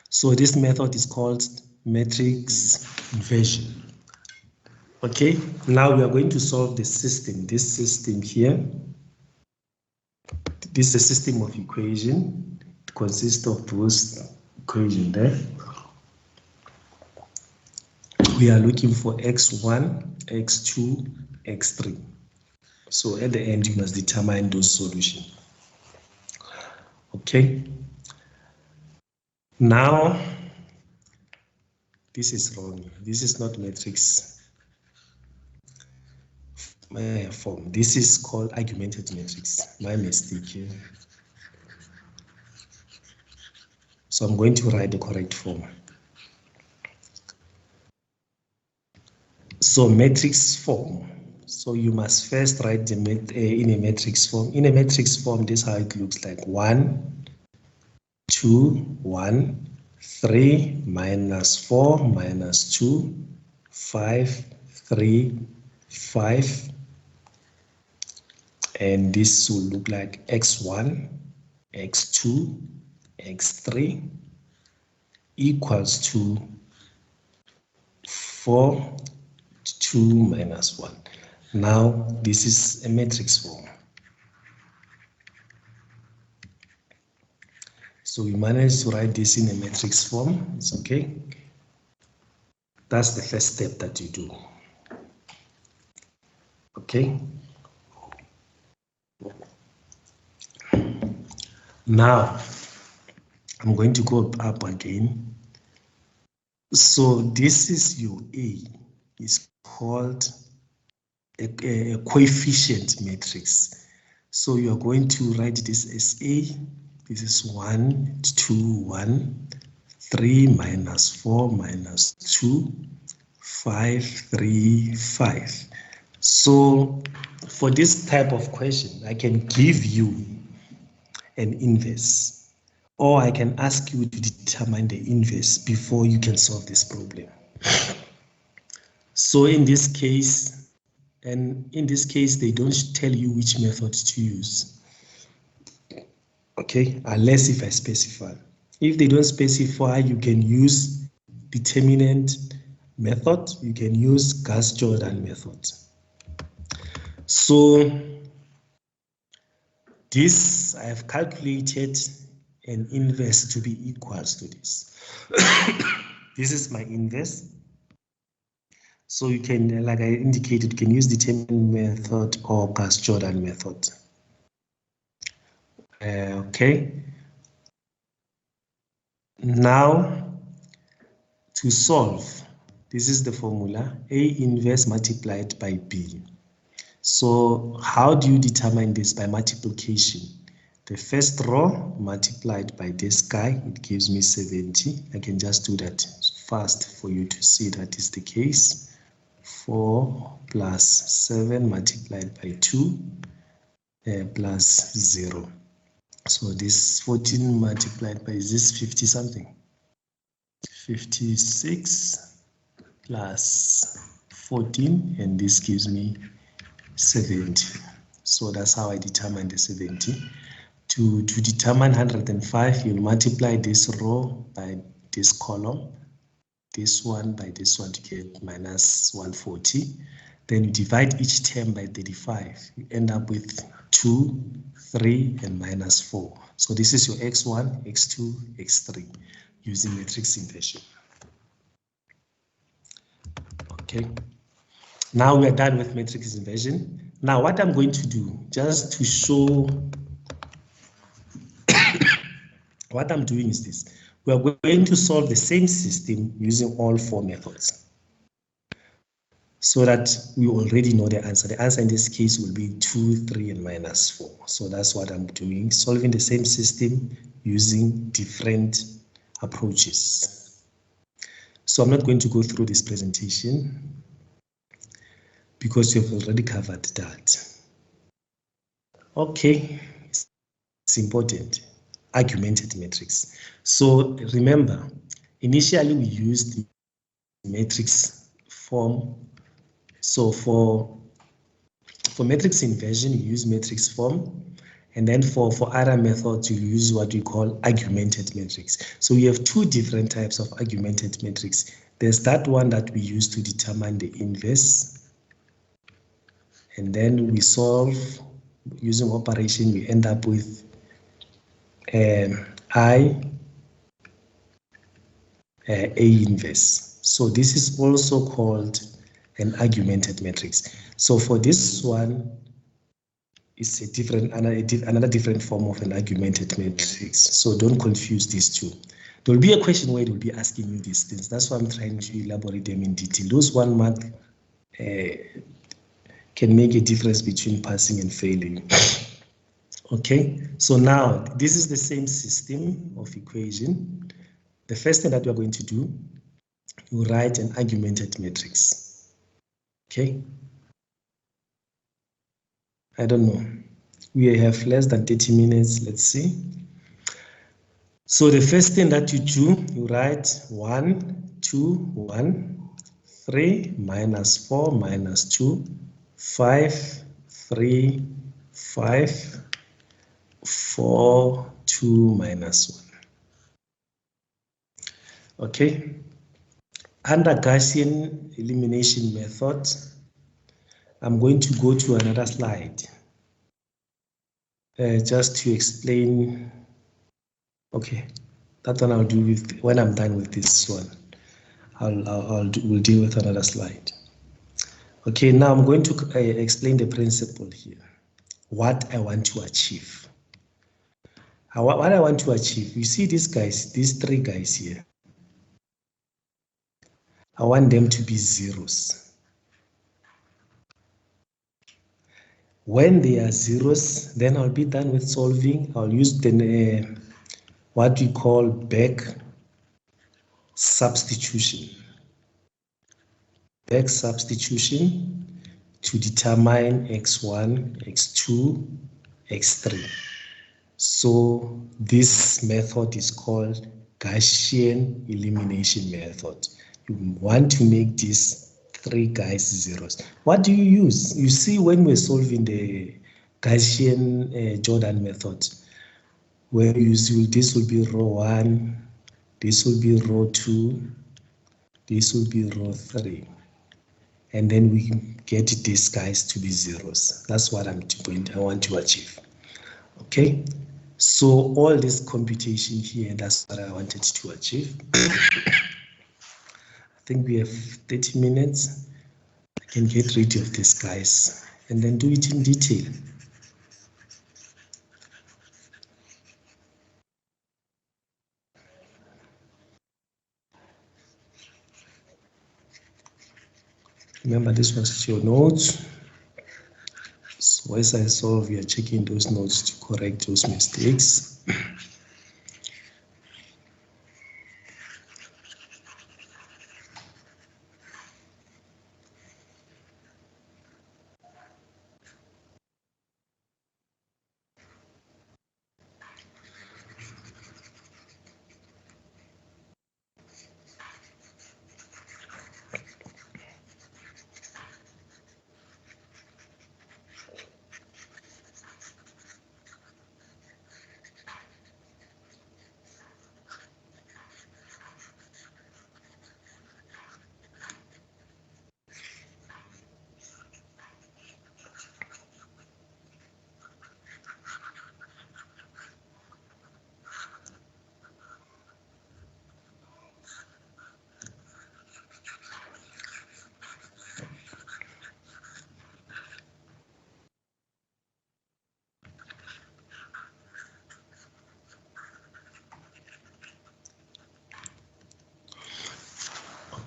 So this method is called matrix inversion. Okay, now we are going to solve the system. This system here, this is a system of equation. It consists of those equations there. We are looking for x1, x2, x3. So at the end, you must determine those solutions. Okay. Now, this is wrong. This is not matrix form. This is called augmented matrix. My mistake here. So I'm going to write the correct form. So matrix form. So you must first write the in a matrix form. In a matrix form, this is how it looks like: 1, 2, 1, 3, -4, -2, 5, 3, 5, and this will look like x1, x2, x3 equals to 4, 2 minus 1. Now this is a matrix form. So we managed to write this in a matrix form. It's okay. That's the first step that you do. Okay. Now I'm going to go up again. So this is your A. It's called a coefficient matrix. So you are going to write this as A. This is 1, 2, 1, 3 minus 4 minus 2, 5, 3, 5. So for this type of question, I can give you an inverse, or I can ask you to determine the inverse before you can solve this problem. So in this case, they don't tell you which method to use. Okay, unless if I specify. If they don't specify, you can use determinant method, you can use Gauss-Jordan method. So this, I have calculated an inverse to be equals to this. This is my inverse. So you can, like I indicated, you can use determinant method or Gauss-Jordan method. Okay. Now, to solve, this is the formula, A inverse multiplied by B. So how do you determine this? By multiplication. The first row multiplied by this guy, it gives me 70. I can just do that fast for you to see that is the case. 4 plus 7 multiplied by 2 plus 0. So this 14 multiplied by, is this 50 something? 56 plus 14, and this gives me 70. So that's how I determine the 70. To determine 105, you'll multiply this row by this column, this one by this one to get minus 140. Then you divide each term by 35. You end up with 2, 3, and minus 4. So this is your x1, x2, x3 using matrix inversion. Okay. Now we are done with matrix inversion. Now what I'm going to do, just to show what I'm doing is this. We are going to solve the same system using all 4 methods, so that we already know the answer. The answer in this case will be 2, 3, and minus 4. So that's what I'm doing, solving the same system using different approaches. So I'm not going to go through this presentation because you've already covered that. Okay, it's important. Augmented matrix. So remember, initially we used the matrix form. So for matrix inversion, you use matrix form, and then for other methods, you use what we call augmented matrix. So we have 2 different types of augmented matrix. There's that one that we use to determine the inverse, and then we solve using operation, we end up with A inverse. So this is also called an augmented matrix. So for this one, it's a different, another different form of an augmented matrix. So don't confuse these two. There will be a question where it will be asking you these things. That's why I'm trying to elaborate them in detail. Those 1 mark can make a difference between passing and failing. Okay, so now this is the same system of equation. The first thing that we're going to do, you write an augmented matrix. Okay, I don't know, we have less than 30 minutes. Let's see. So the first thing that you do, you write 1, 2, 1, 3 minus 4 minus 2, 5, 3, 5, 4, 2 minus 1. Okay. Under Gaussian elimination method, I'm going to go to another slide just to explain. Okay, that one I'll do with when I'm done with this one. We'll deal with another slide. Okay, now I'm going to explain the principle here. What I want to achieve. What I want to achieve. You see these guys, these three guys here. I want them to be zeros. When they are zeros, then I'll be done with solving. I'll use the what we call back substitution. Back substitution to determine x1, x2, x3. So this method is called Gaussian elimination method. You want to make these three guys zeros. What do you use? You see, when we're solving the Gaussian Jordan method, where you use this will be row 1, this will be row 2, this will be row 3. And then we get these guys to be zeros. That's what I want to achieve. Okay, so all this computation here, that's what I wanted to achieve. I think we have 30 minutes. I can get rid of these guys and then do it in detail. Remember, this was your notes. So as I solve, we are checking those notes to correct those mistakes.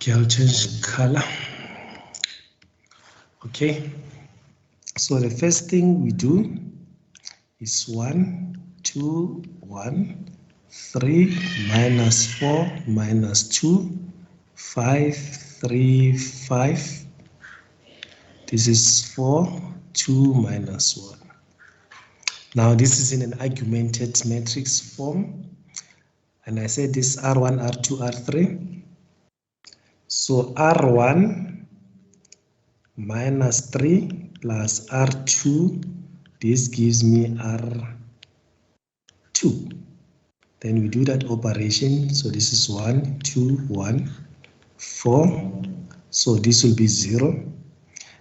Okay, I'll change color. Okay, so the first thing we do is 1, 2, 1, 3 minus 4 minus 2, 5, 3, 5. This is 4, 2 minus 1. Now this is in an argumented matrix form. And I said this R1, R2, R3. So R1 minus 3 plus R2, this gives me R2. Then we do that operation. So this is 1, 2, 1, 4. So this will be 0.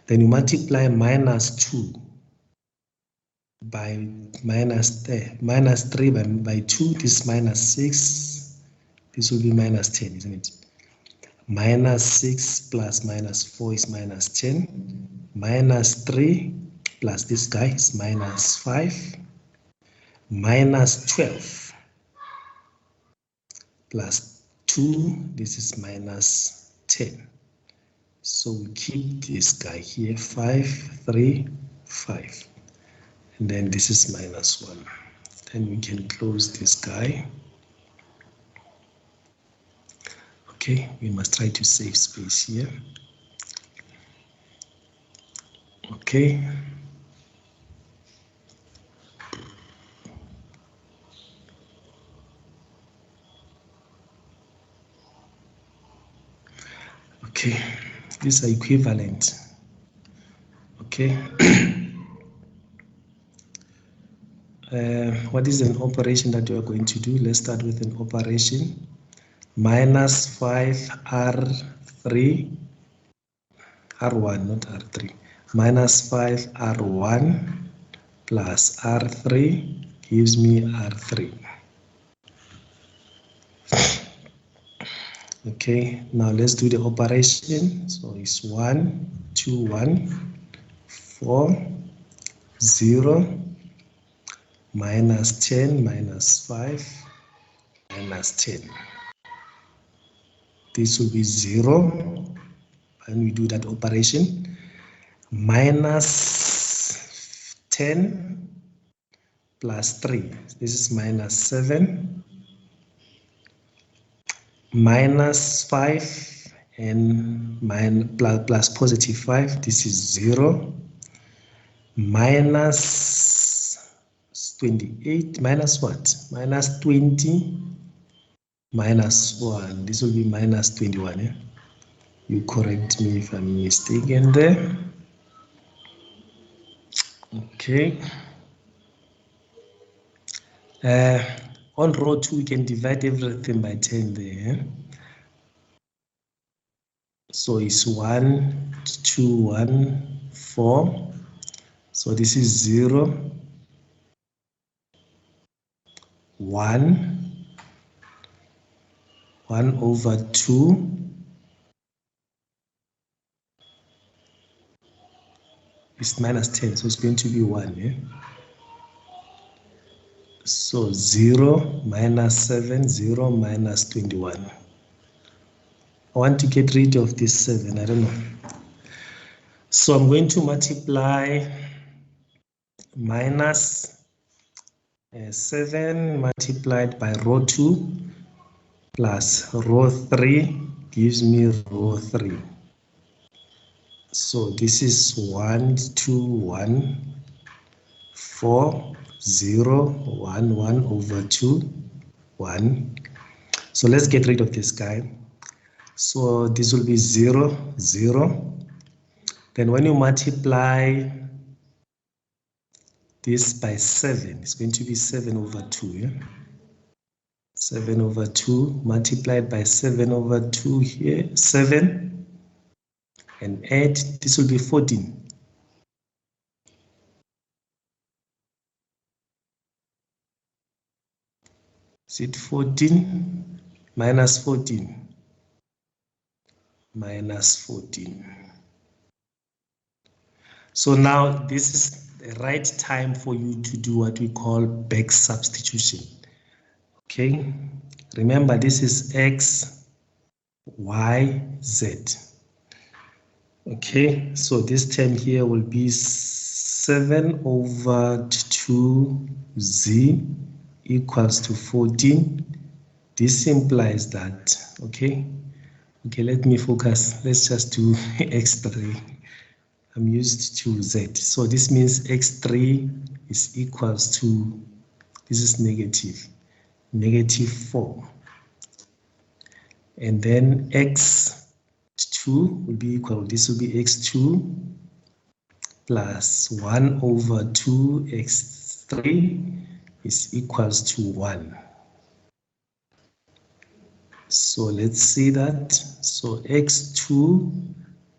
Then you multiply minus 2 by minus 3 by 2. This is minus 6. This will be minus 10, isn't it? Minus 6 plus minus 4 is minus 10. Minus 3 plus this guy is minus 5. Minus 12 plus 2, this is minus 10. So we keep this guy here, 5, 3, 5. And then this is minus 1. Then we can close this guy. Okay, we must try to save space here. Okay. Okay, These are equivalent. Okay. What is an operation that you are going to do? Let's start with an operation. Minus 5R3, R1, not R3. Minus 5R1 plus R3 gives me R3. Okay, now let's do the operation. So it's 1, 2, 1, 4, 0, minus 10, minus 5, minus 10. This will be 0 when we do that operation. Minus 10 plus 3. This is minus 7. Minus 5 and plus positive 5. This is 0. Minus 28. Minus what? Minus 20. Minus 1. This will be minus 21. Eh? You correct me if I'm mistaken there. Okay. On row 2, we can divide everything by 10 there. Eh? So it's 1, 2, 1, 4. So this is 0, 1, 1 over 2. It's minus 10, so it's going to be 1. Eh? So 0 minus 7, 0 minus 21. I want to get rid of this 7, I don't know. So I'm going to multiply minus 7 multiplied by row 2 plus row 3 gives me row 3. So this is 1, 2, 1, 4, 0, 1, 1 over 2, 1. So let's get rid of this guy. So this will be 0, 0. Then when you multiply this by 7, it's going to be 7 over 2. Yeah? 7 over 2 multiplied by 7 over 2 here, 7. And add, this will be 14. Is it 14? Minus 14. Minus 14. So now this is the right time for you to do what we call back substitution. Okay, remember this is X, Y, Z. Okay, so this term here will be 7 over 2Z equals to 14. This implies that, okay, let me focus. Let's just do X3. I'm used to Z. So this means X3 is equals to, this is negative 4. And then X2 will be equal, this will be X2 plus 1 over 2 X3 is equals to 1. So let's see that. So X2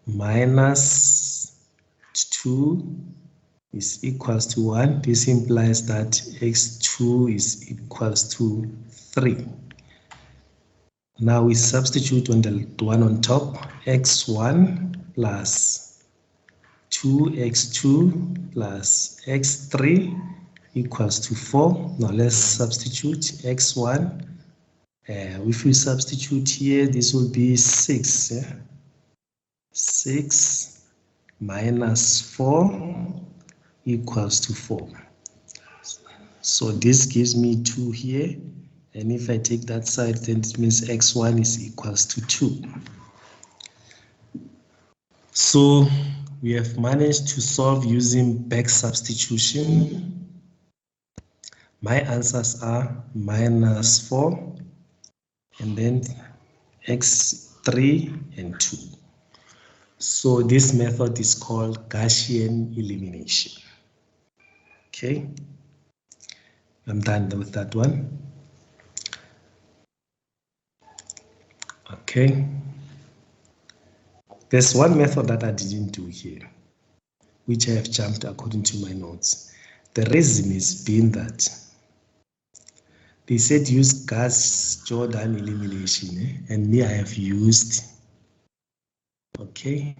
minus 2 is equals to 1. This implies that X2 is equals to 3. Now we substitute on the one on top, X1 plus 2X2 plus X3 equals to 4. Now let's substitute X1. If we substitute here, this will be 6. Yeah? 6 minus 4 equals to 4. So this gives me 2 here. And if I take that side, then it means X1 is equals to 2. So we have managed to solve using back substitution. My answers are minus 4 and then X3 and 2. So this method is called Gaussian elimination. Okay, I'm done with that one. Okay, there's one method that I didn't do here, which I have jumped according to my notes. The reason is being that they said use Gauss-Jordan elimination, and me I have used, okay,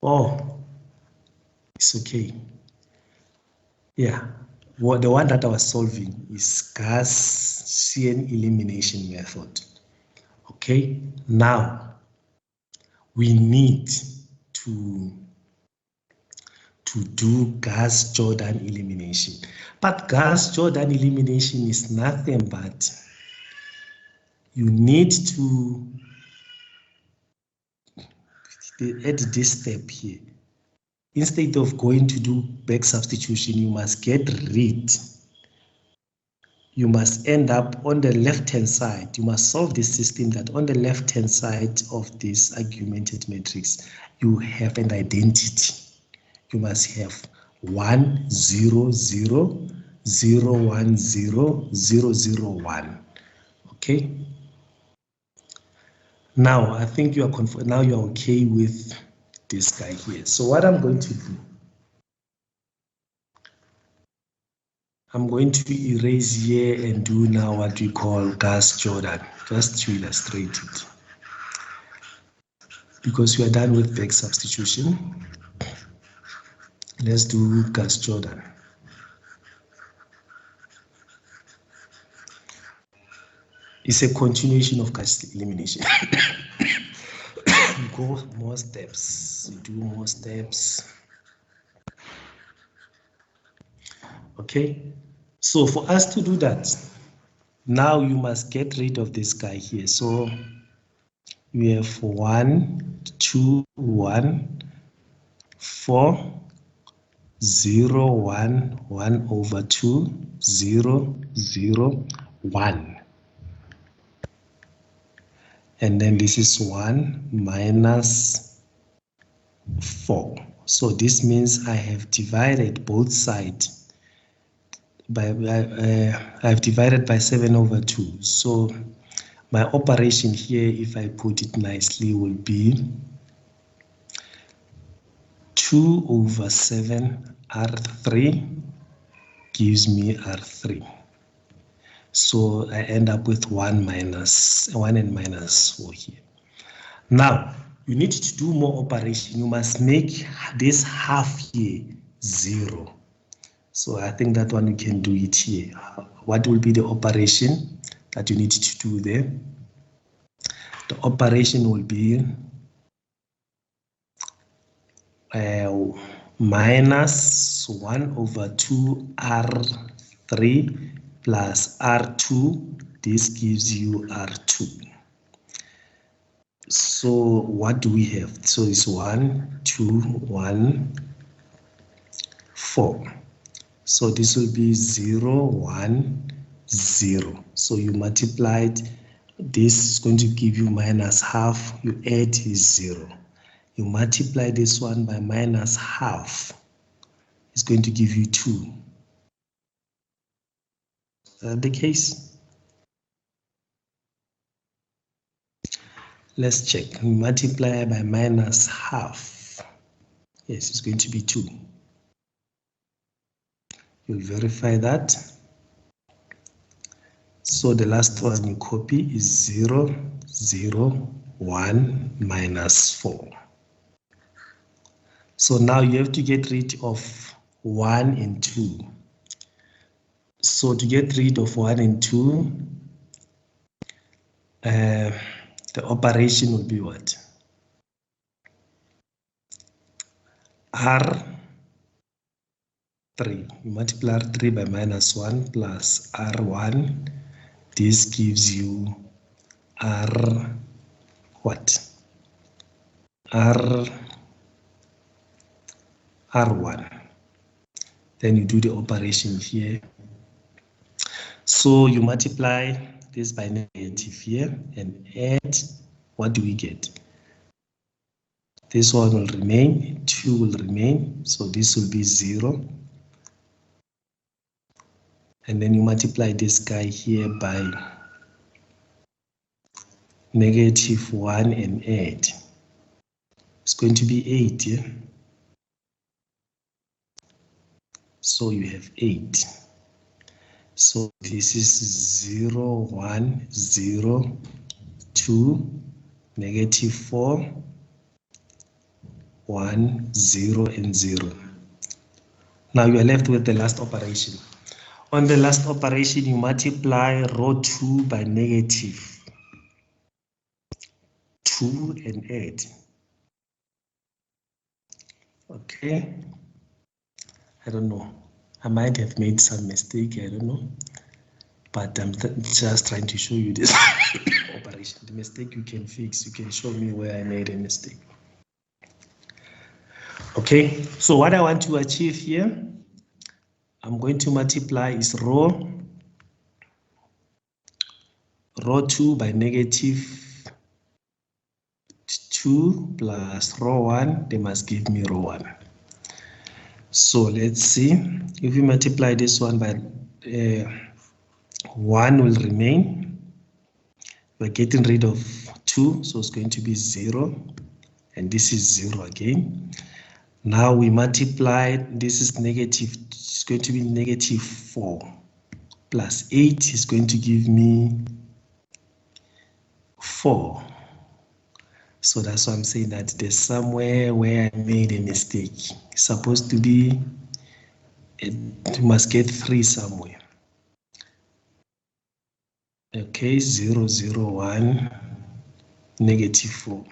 oh, it's okay. Yeah, well, the one that I was solving is Gaussian elimination method. Okay, now we need to do Gauss-Jordan elimination. But Gauss-Jordan elimination is nothing but you need to add this step here. Instead of going to do back substitution, you must get rid. You must end up on the left-hand side. You must solve this system that on the left-hand side of this augmented matrix, you have an identity. You must have 1 0 0 0 1 0 0 0 1. Okay. Now I think you are now you are okay with this guy here. So what I'm going to do, I'm going to erase here and do now what we call Gauss-Jordan, just to illustrate it. Because we are done with back substitution, let's do Gauss-Jordan. It's a continuation of Gauss elimination. You go more steps, you do more steps. Okay, so for us to do that, now you must get rid of this guy here. So we have 1 2 1 4 0 1 1 over 2 0 0 1. And then this is 1 minus 4. So this means I have divided both sides by I've divided by 7 over 2. So my operation here, if I put it nicely, will be 2 over 7 R3 gives me R3. So I end up with 1 and minus 4 here. Now, you need to do more operation. You must make this half here 0. So I think that one we can do it here. What will be the operation that you need to do there? The operation will be minus 1 over 2 R3 plus R2. This gives you R2. So what do we have? So it's 1 2 1 4. So this will be 0 1 0. So you multiplied, this is going to give you minus half, you add is 0. You multiply this one by minus half, it's going to give you 2. Is that the case? Let's check. We multiply by minus half. Yes, it's going to be 2. You'll verify that. So the last one you copy is 0 0 1 minus 4. So now you have to get rid of 1 and 2. So to get rid of 1 and 2, the operation will be what? R3. You multiply R3 by minus 1 plus R1. This gives you R what? R1. Then you do the operation here. So you multiply this by negative here and add, what do we get? This one will remain, 2 will remain, so this will be 0. And then you multiply this guy here by -1 and add. It's going to be 8, yeah? So you have 8. So this is 0, 1, 0, 2, -4, 1, 0, and 0. Now you are left with the last operation. On the last operation, you multiply row 2 by -2 and add. Okay, I don't know. I might have made some mistake, I don't know. But I'm just trying to show you this operation. The mistake you can fix, you can show me where I made a mistake. Okay, so what I want to achieve here, I'm going to multiply is row 2 by -2 plus row 1, they must give me row 1. So let's see, if we multiply this one by 1 will remain. We're getting rid of 2, so it's going to be 0, and this is 0 again. Now we multiply, this is negative, it's going to be -4 plus 8 is going to give me 4. So that's why I'm saying that there's somewhere where I made a mistake. It's supposed to be, you must get 3 somewhere. Okay, 0, 0, 1, -4.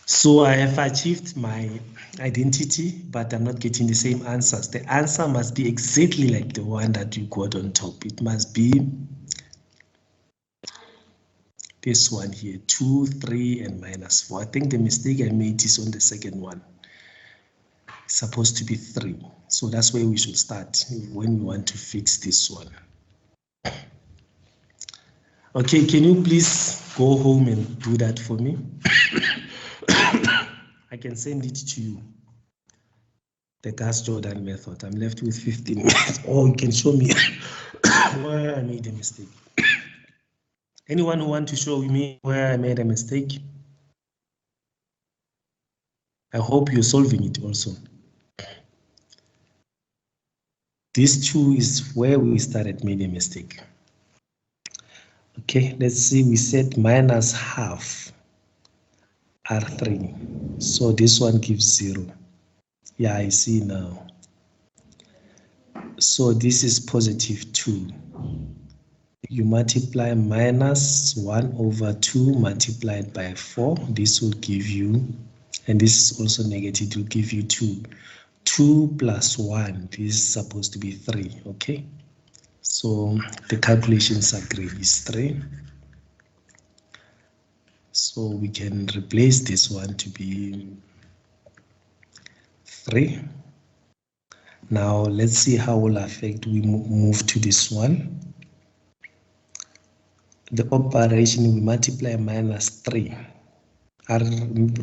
So I have achieved my identity, but I'm not getting the same answers. The answer must be exactly like the one that you got on top. It must be this one here, 2, 3, and -4. I think the mistake I made is on the second one. It's supposed to be 3. So that's where we should start when we want to fix this one. Okay, can you please go home and do that for me? I can send it to you. The Gas Jordan method. I'm left with 15 minutes. Or you can show me where I made a mistake. Anyone who wants to show me where I made a mistake? I hope you're solving it also. This 2 is where we started made a mistake. Okay, let's see, we said -half R3. So this one gives 0. Yeah, I see now. So this is +2. You multiply -1/2 multiplied by 4. This will give you, and this is also negative, it will give you 2. 2 plus 1, this is supposed to be 3, okay? So the calculations agree, is 3. So we can replace this one to be 3. Now let's see how it will affect, we move to this one. The operation, we multiply -3.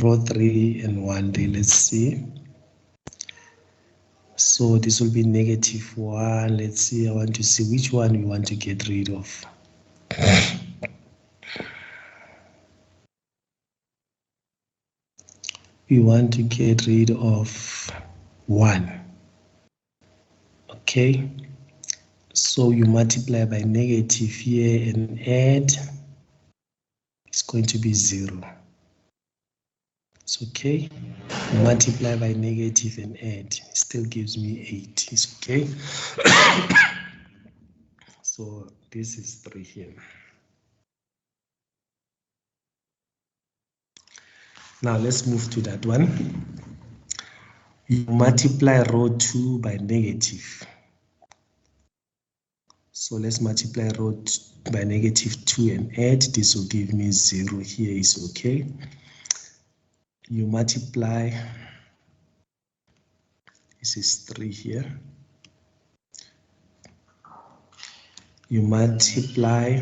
Row 3 and 1 day, let's see. So this will be -1. Let's see, I want to see which one we want to get rid of. We want to get rid of 1. Okay, so you multiply by negative here and add, it's going to be 0. It's okay. Multiply by negative and add, it still gives me 8. It's okay. So this is 3 here. Now let's move to that one. You multiply row 2 by negative. So let's multiply row 2 by -2 and add. This will give me 0. Here is okay. You multiply, this is 3 here. You multiply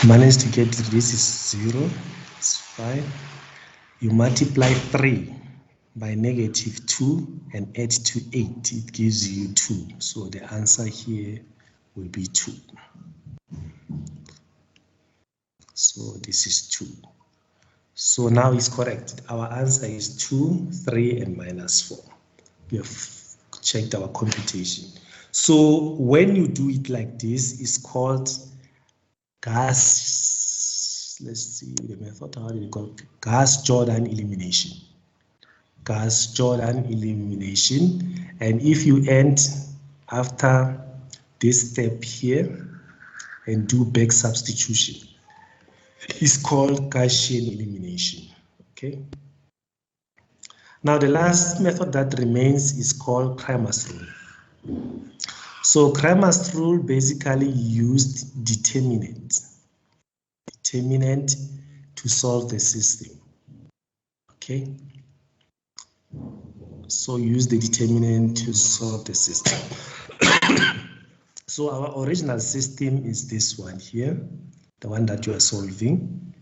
Manage to get this is 0, it's fine. You multiply 3 by -2 and add to 8, it gives you 2. So the answer here will be 2. So this is 2. So now it's correct. Our answer is 2, 3, and -4. We have checked our computation. So when you do it like this, it's called let's see the method, how do you call it? Gauss-Jordan elimination. Gauss-Jordan elimination. And if you end after this step here and do back substitution, it's called Gaussian elimination. Okay. Now the last method that remains is called Cramer's rule. So Cramer's rule basically used determinant to solve the system. Okay. So use the determinant to solve the system. So our original system is this one here, the one that you are solving.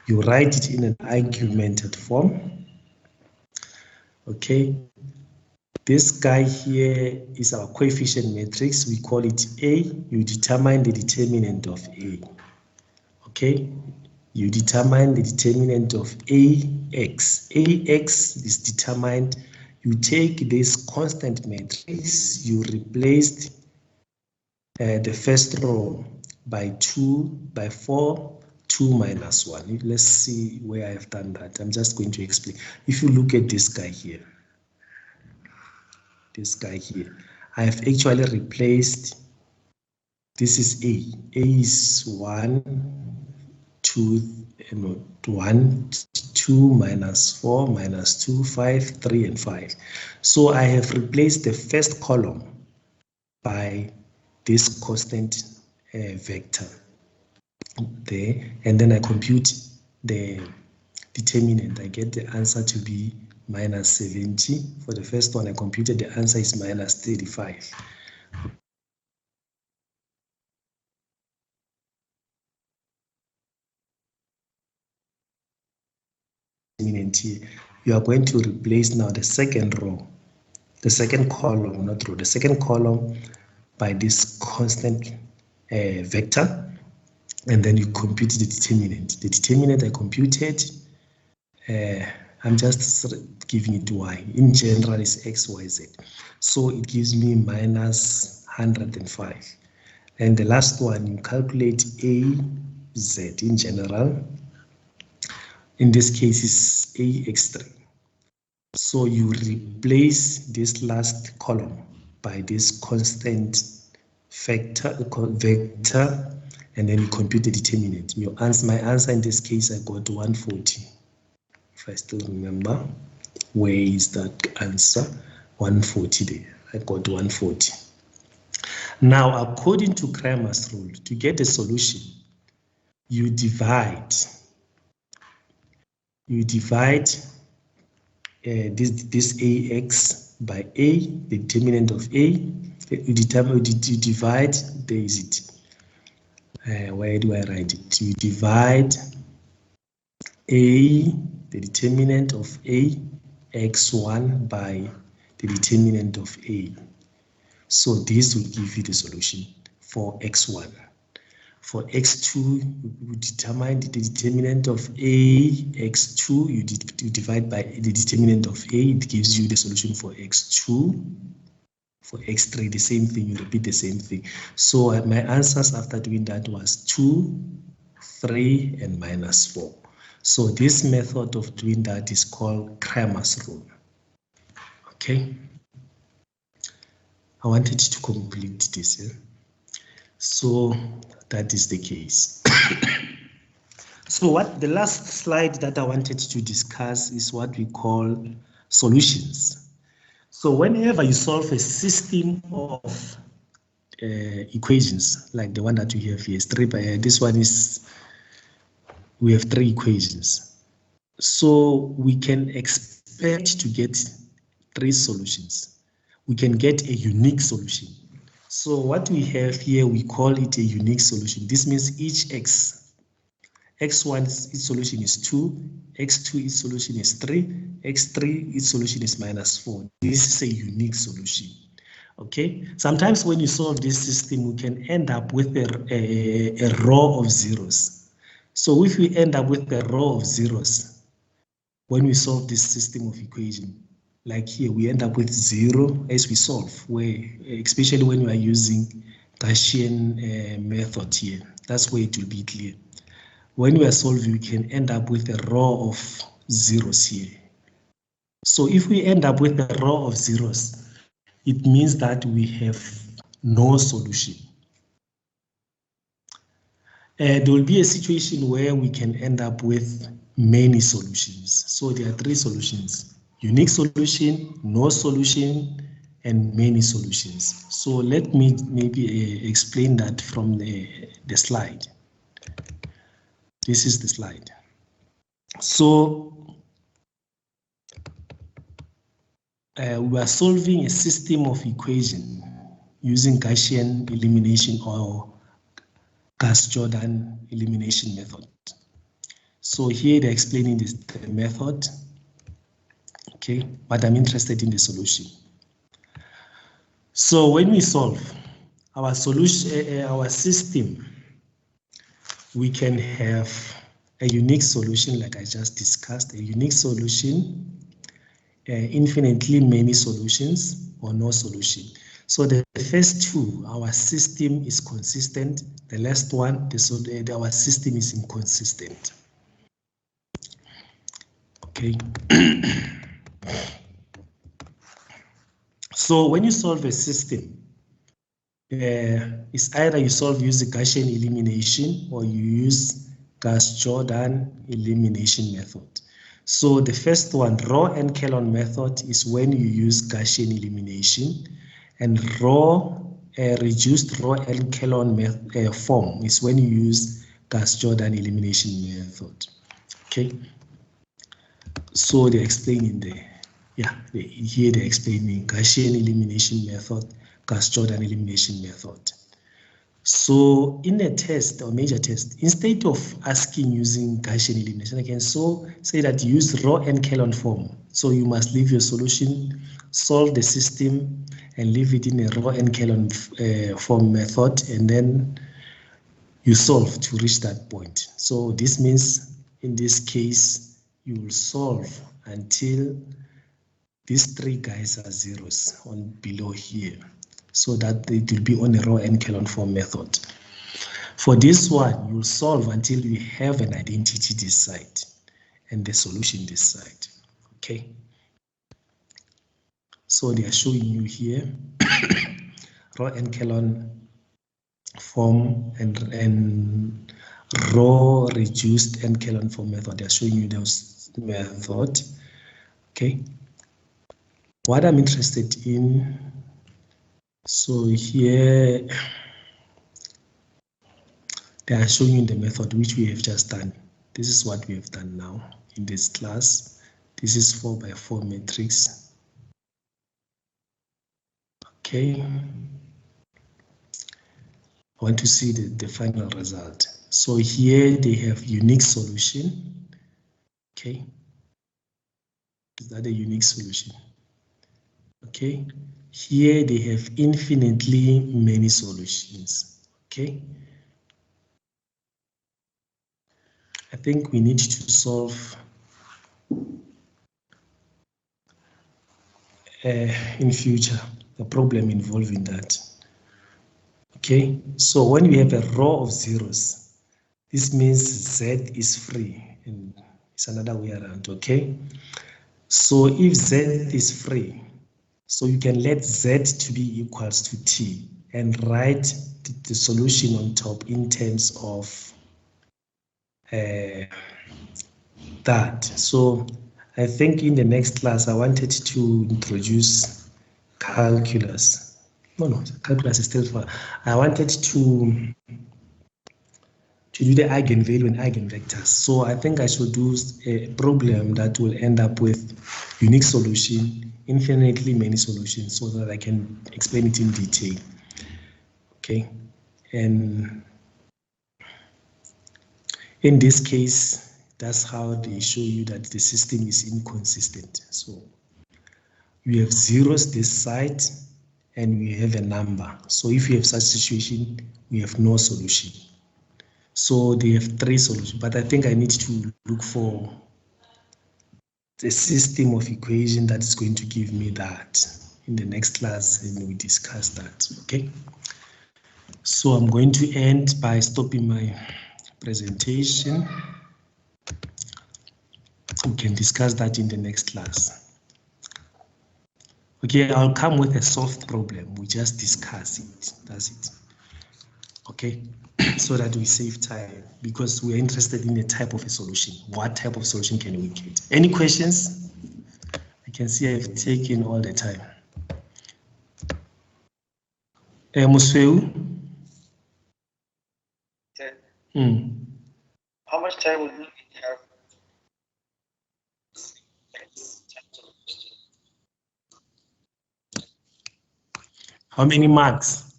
You write it in an argumented form. Okay. This guy here is our coefficient matrix. We call it A. You determine the determinant of A. Okay. You determine the determinant of AX. AX is determined. You take this constant matrix, you replaced the first row by 4, 2 minus 1. Let's see where I have done that. I'm just going to explain. If you look at this guy here, I have actually replaced, this is A. A is 1, 2, 1, 2 minus 4 minus 2, 5, 3, and 5. So I have replaced the first column by this constant vector there, and then I compute the determinant. I get the answer to be -70. For the first one I computed, the answer is -35. Here, you are going to replace now the second row, the second column, not row, the second column by this constant vector, and then you compute the determinant. The determinant I computed, I'm just giving it y. In general, it's x, y, z. So it gives me -105. And the last one, you calculate a, z in general. In this case, is ax3. So you replace this last column by this constant vector, and then you compute the determinant. My answer in this case, I got 140. If I still remember, where is that answer? 140 there. I got 140. Now, according to Cramer's rule, to get a solution, you divide this AX by A, the determinant of A. You divide, there is it. Where do I write it? You divide A, the determinant of A, x1 by the determinant of A. So this will give you the solution for x1. For x2, you determine the determinant of A, x2, you divide by the determinant of A, it gives you the solution for x2. For x3, the same thing, you repeat the same thing. So my answers after doing that was 2, 3, and -4. So this method of doing that is called Cramer's rule. Okay. I wanted to complete this. So that is the case. So the last slide that I wanted to discuss is what we call solutions. So whenever you solve a system of equations, like the one that we have here, this one is, we have 3 equations. So we can expect to get 3 solutions. We can get a unique solution. So what we have here, we call it a unique solution. This means each x1 its solution is 2, x2 its solution is 3, x3 its solution is -4. This is a unique solution. Okay, sometimes when you solve this system, we can end up with a row of zeros. So if we end up with a row of zeros, when we solve this system of equation, like here, we end up with 0 as we solve, where especially when we are using Gaussian method here, that's where it will be clear. When we are solving, we can end up with a row of zeros here. So if we end up with a row of zeros, it means that we have no solution. There will be a situation where we can end up with many solutions. So there are 3 solutions: unique solution, no solution, and many solutions. So let me maybe explain that from the slide. This is the slide. So we are solving a system of equation using Gaussian elimination or Gauss-Jordan elimination method. So here they're explaining the method, okay, but I'm interested in the solution. So when we solve our solution, our system, we can have a unique solution, like I just discussed, a unique solution, infinitely many solutions, or no solution. So the first two, our system is consistent. The last one, our system is inconsistent. Okay. So when you solve a system, it's either you solve using Gaussian elimination or you use Gauss-Jordan elimination method. So the first one, row and echelon method, is when you use Gaussian elimination, and reduced row and echelon form is when you use Gauss-Jordan elimination method. Okay. So they're explaining here they're explaining Gaussian elimination method, Gauss-Jordan elimination method. So in a test or major test, instead of asking using Gaussian elimination, I can say that use row and echelon form. So you must leave your solution, solve the system, and leave it in a row and echelon form method, and then you solve to reach that point. So this means in this case, you will solve until these 3 guys are zeros on below here, so that it will be on a row and echelon form method. For this one, you'll solve until you have an identity this side and the solution this side. Okay. So they are showing you here row and echelon form and row reduced and echelon form method. They are showing you those method. Okay. What I'm interested in, so here they are showing you the method which we have just done. This is what we have done now in this class. This is 4x4 matrix. Okay. I want to see the final result. So here they have unique solution. Okay. Is that a unique solution? Okay. Here they have infinitely many solutions. Okay. I think we need to solve in future a problem involving that. Okay, so when we have a row of zeros, this means Z is free, and it's another way around. Okay, so if Z is free, so you can let Z to be equals to T and write the solution on top in terms of that. So I think in the next class I wanted to introduce calculus. No, calculus is still far. I wanted to do the eigenvalue and eigenvectors. So I think I should do a problem that will end up with unique solution, infinitely many solutions, so that I can explain it in detail. Okay, and in this case, that's how they show you that the system is inconsistent. So we have zeros this side and we have a number. So if you have such situation, we have no solution. So they have three solutions, but I think I need to look for the system of equation that is going to give me that in the next class, and we discuss that. Okay, so I'm going to end by stopping my presentation. We can discuss that in the next class. Okay, I'll come with a solved problem. We just discuss it. That's it. Okay, so that we save time, because we're interested in a type of a solution. What type of solution can we get? Any questions? I can see I've taken all the time. Musweu? How much time will you have? How many marks?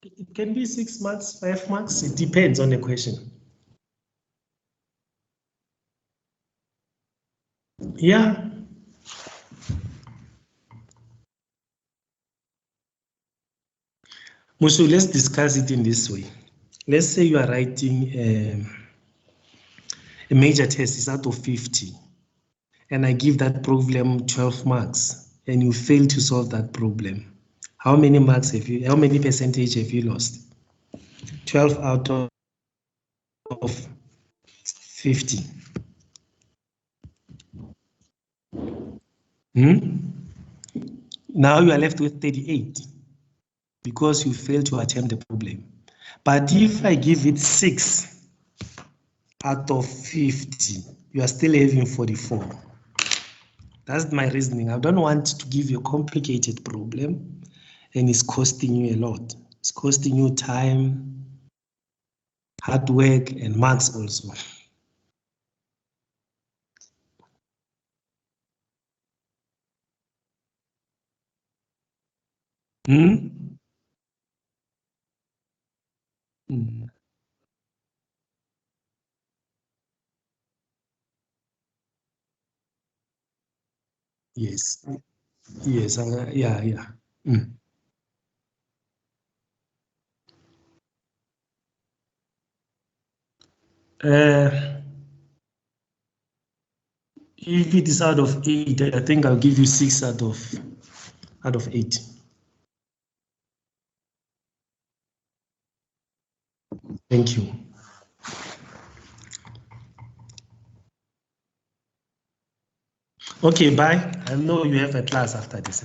It can be 6 marks, 5 marks. It depends on the question. Yeah. Mushu, let's discuss it in this way. Let's say you are writing a major test is out of 50, and I give that problem 12 marks, and you fail to solve that problem. How many marks have you, how many percentage have you lost? 12 out of 50. Now you are left with 38 because you failed to attempt the problem. But if I give it 6 out of 50, you are still having 44. That's my reasoning. I don't want to give you a complicated problem and it's costing you a lot. It's costing you time, hard work, and marks also. Yes, yes, yeah. If it is out of 8, I think I'll give you 6 out of 8. Thank you. Okay, bye. I know you have a class after this.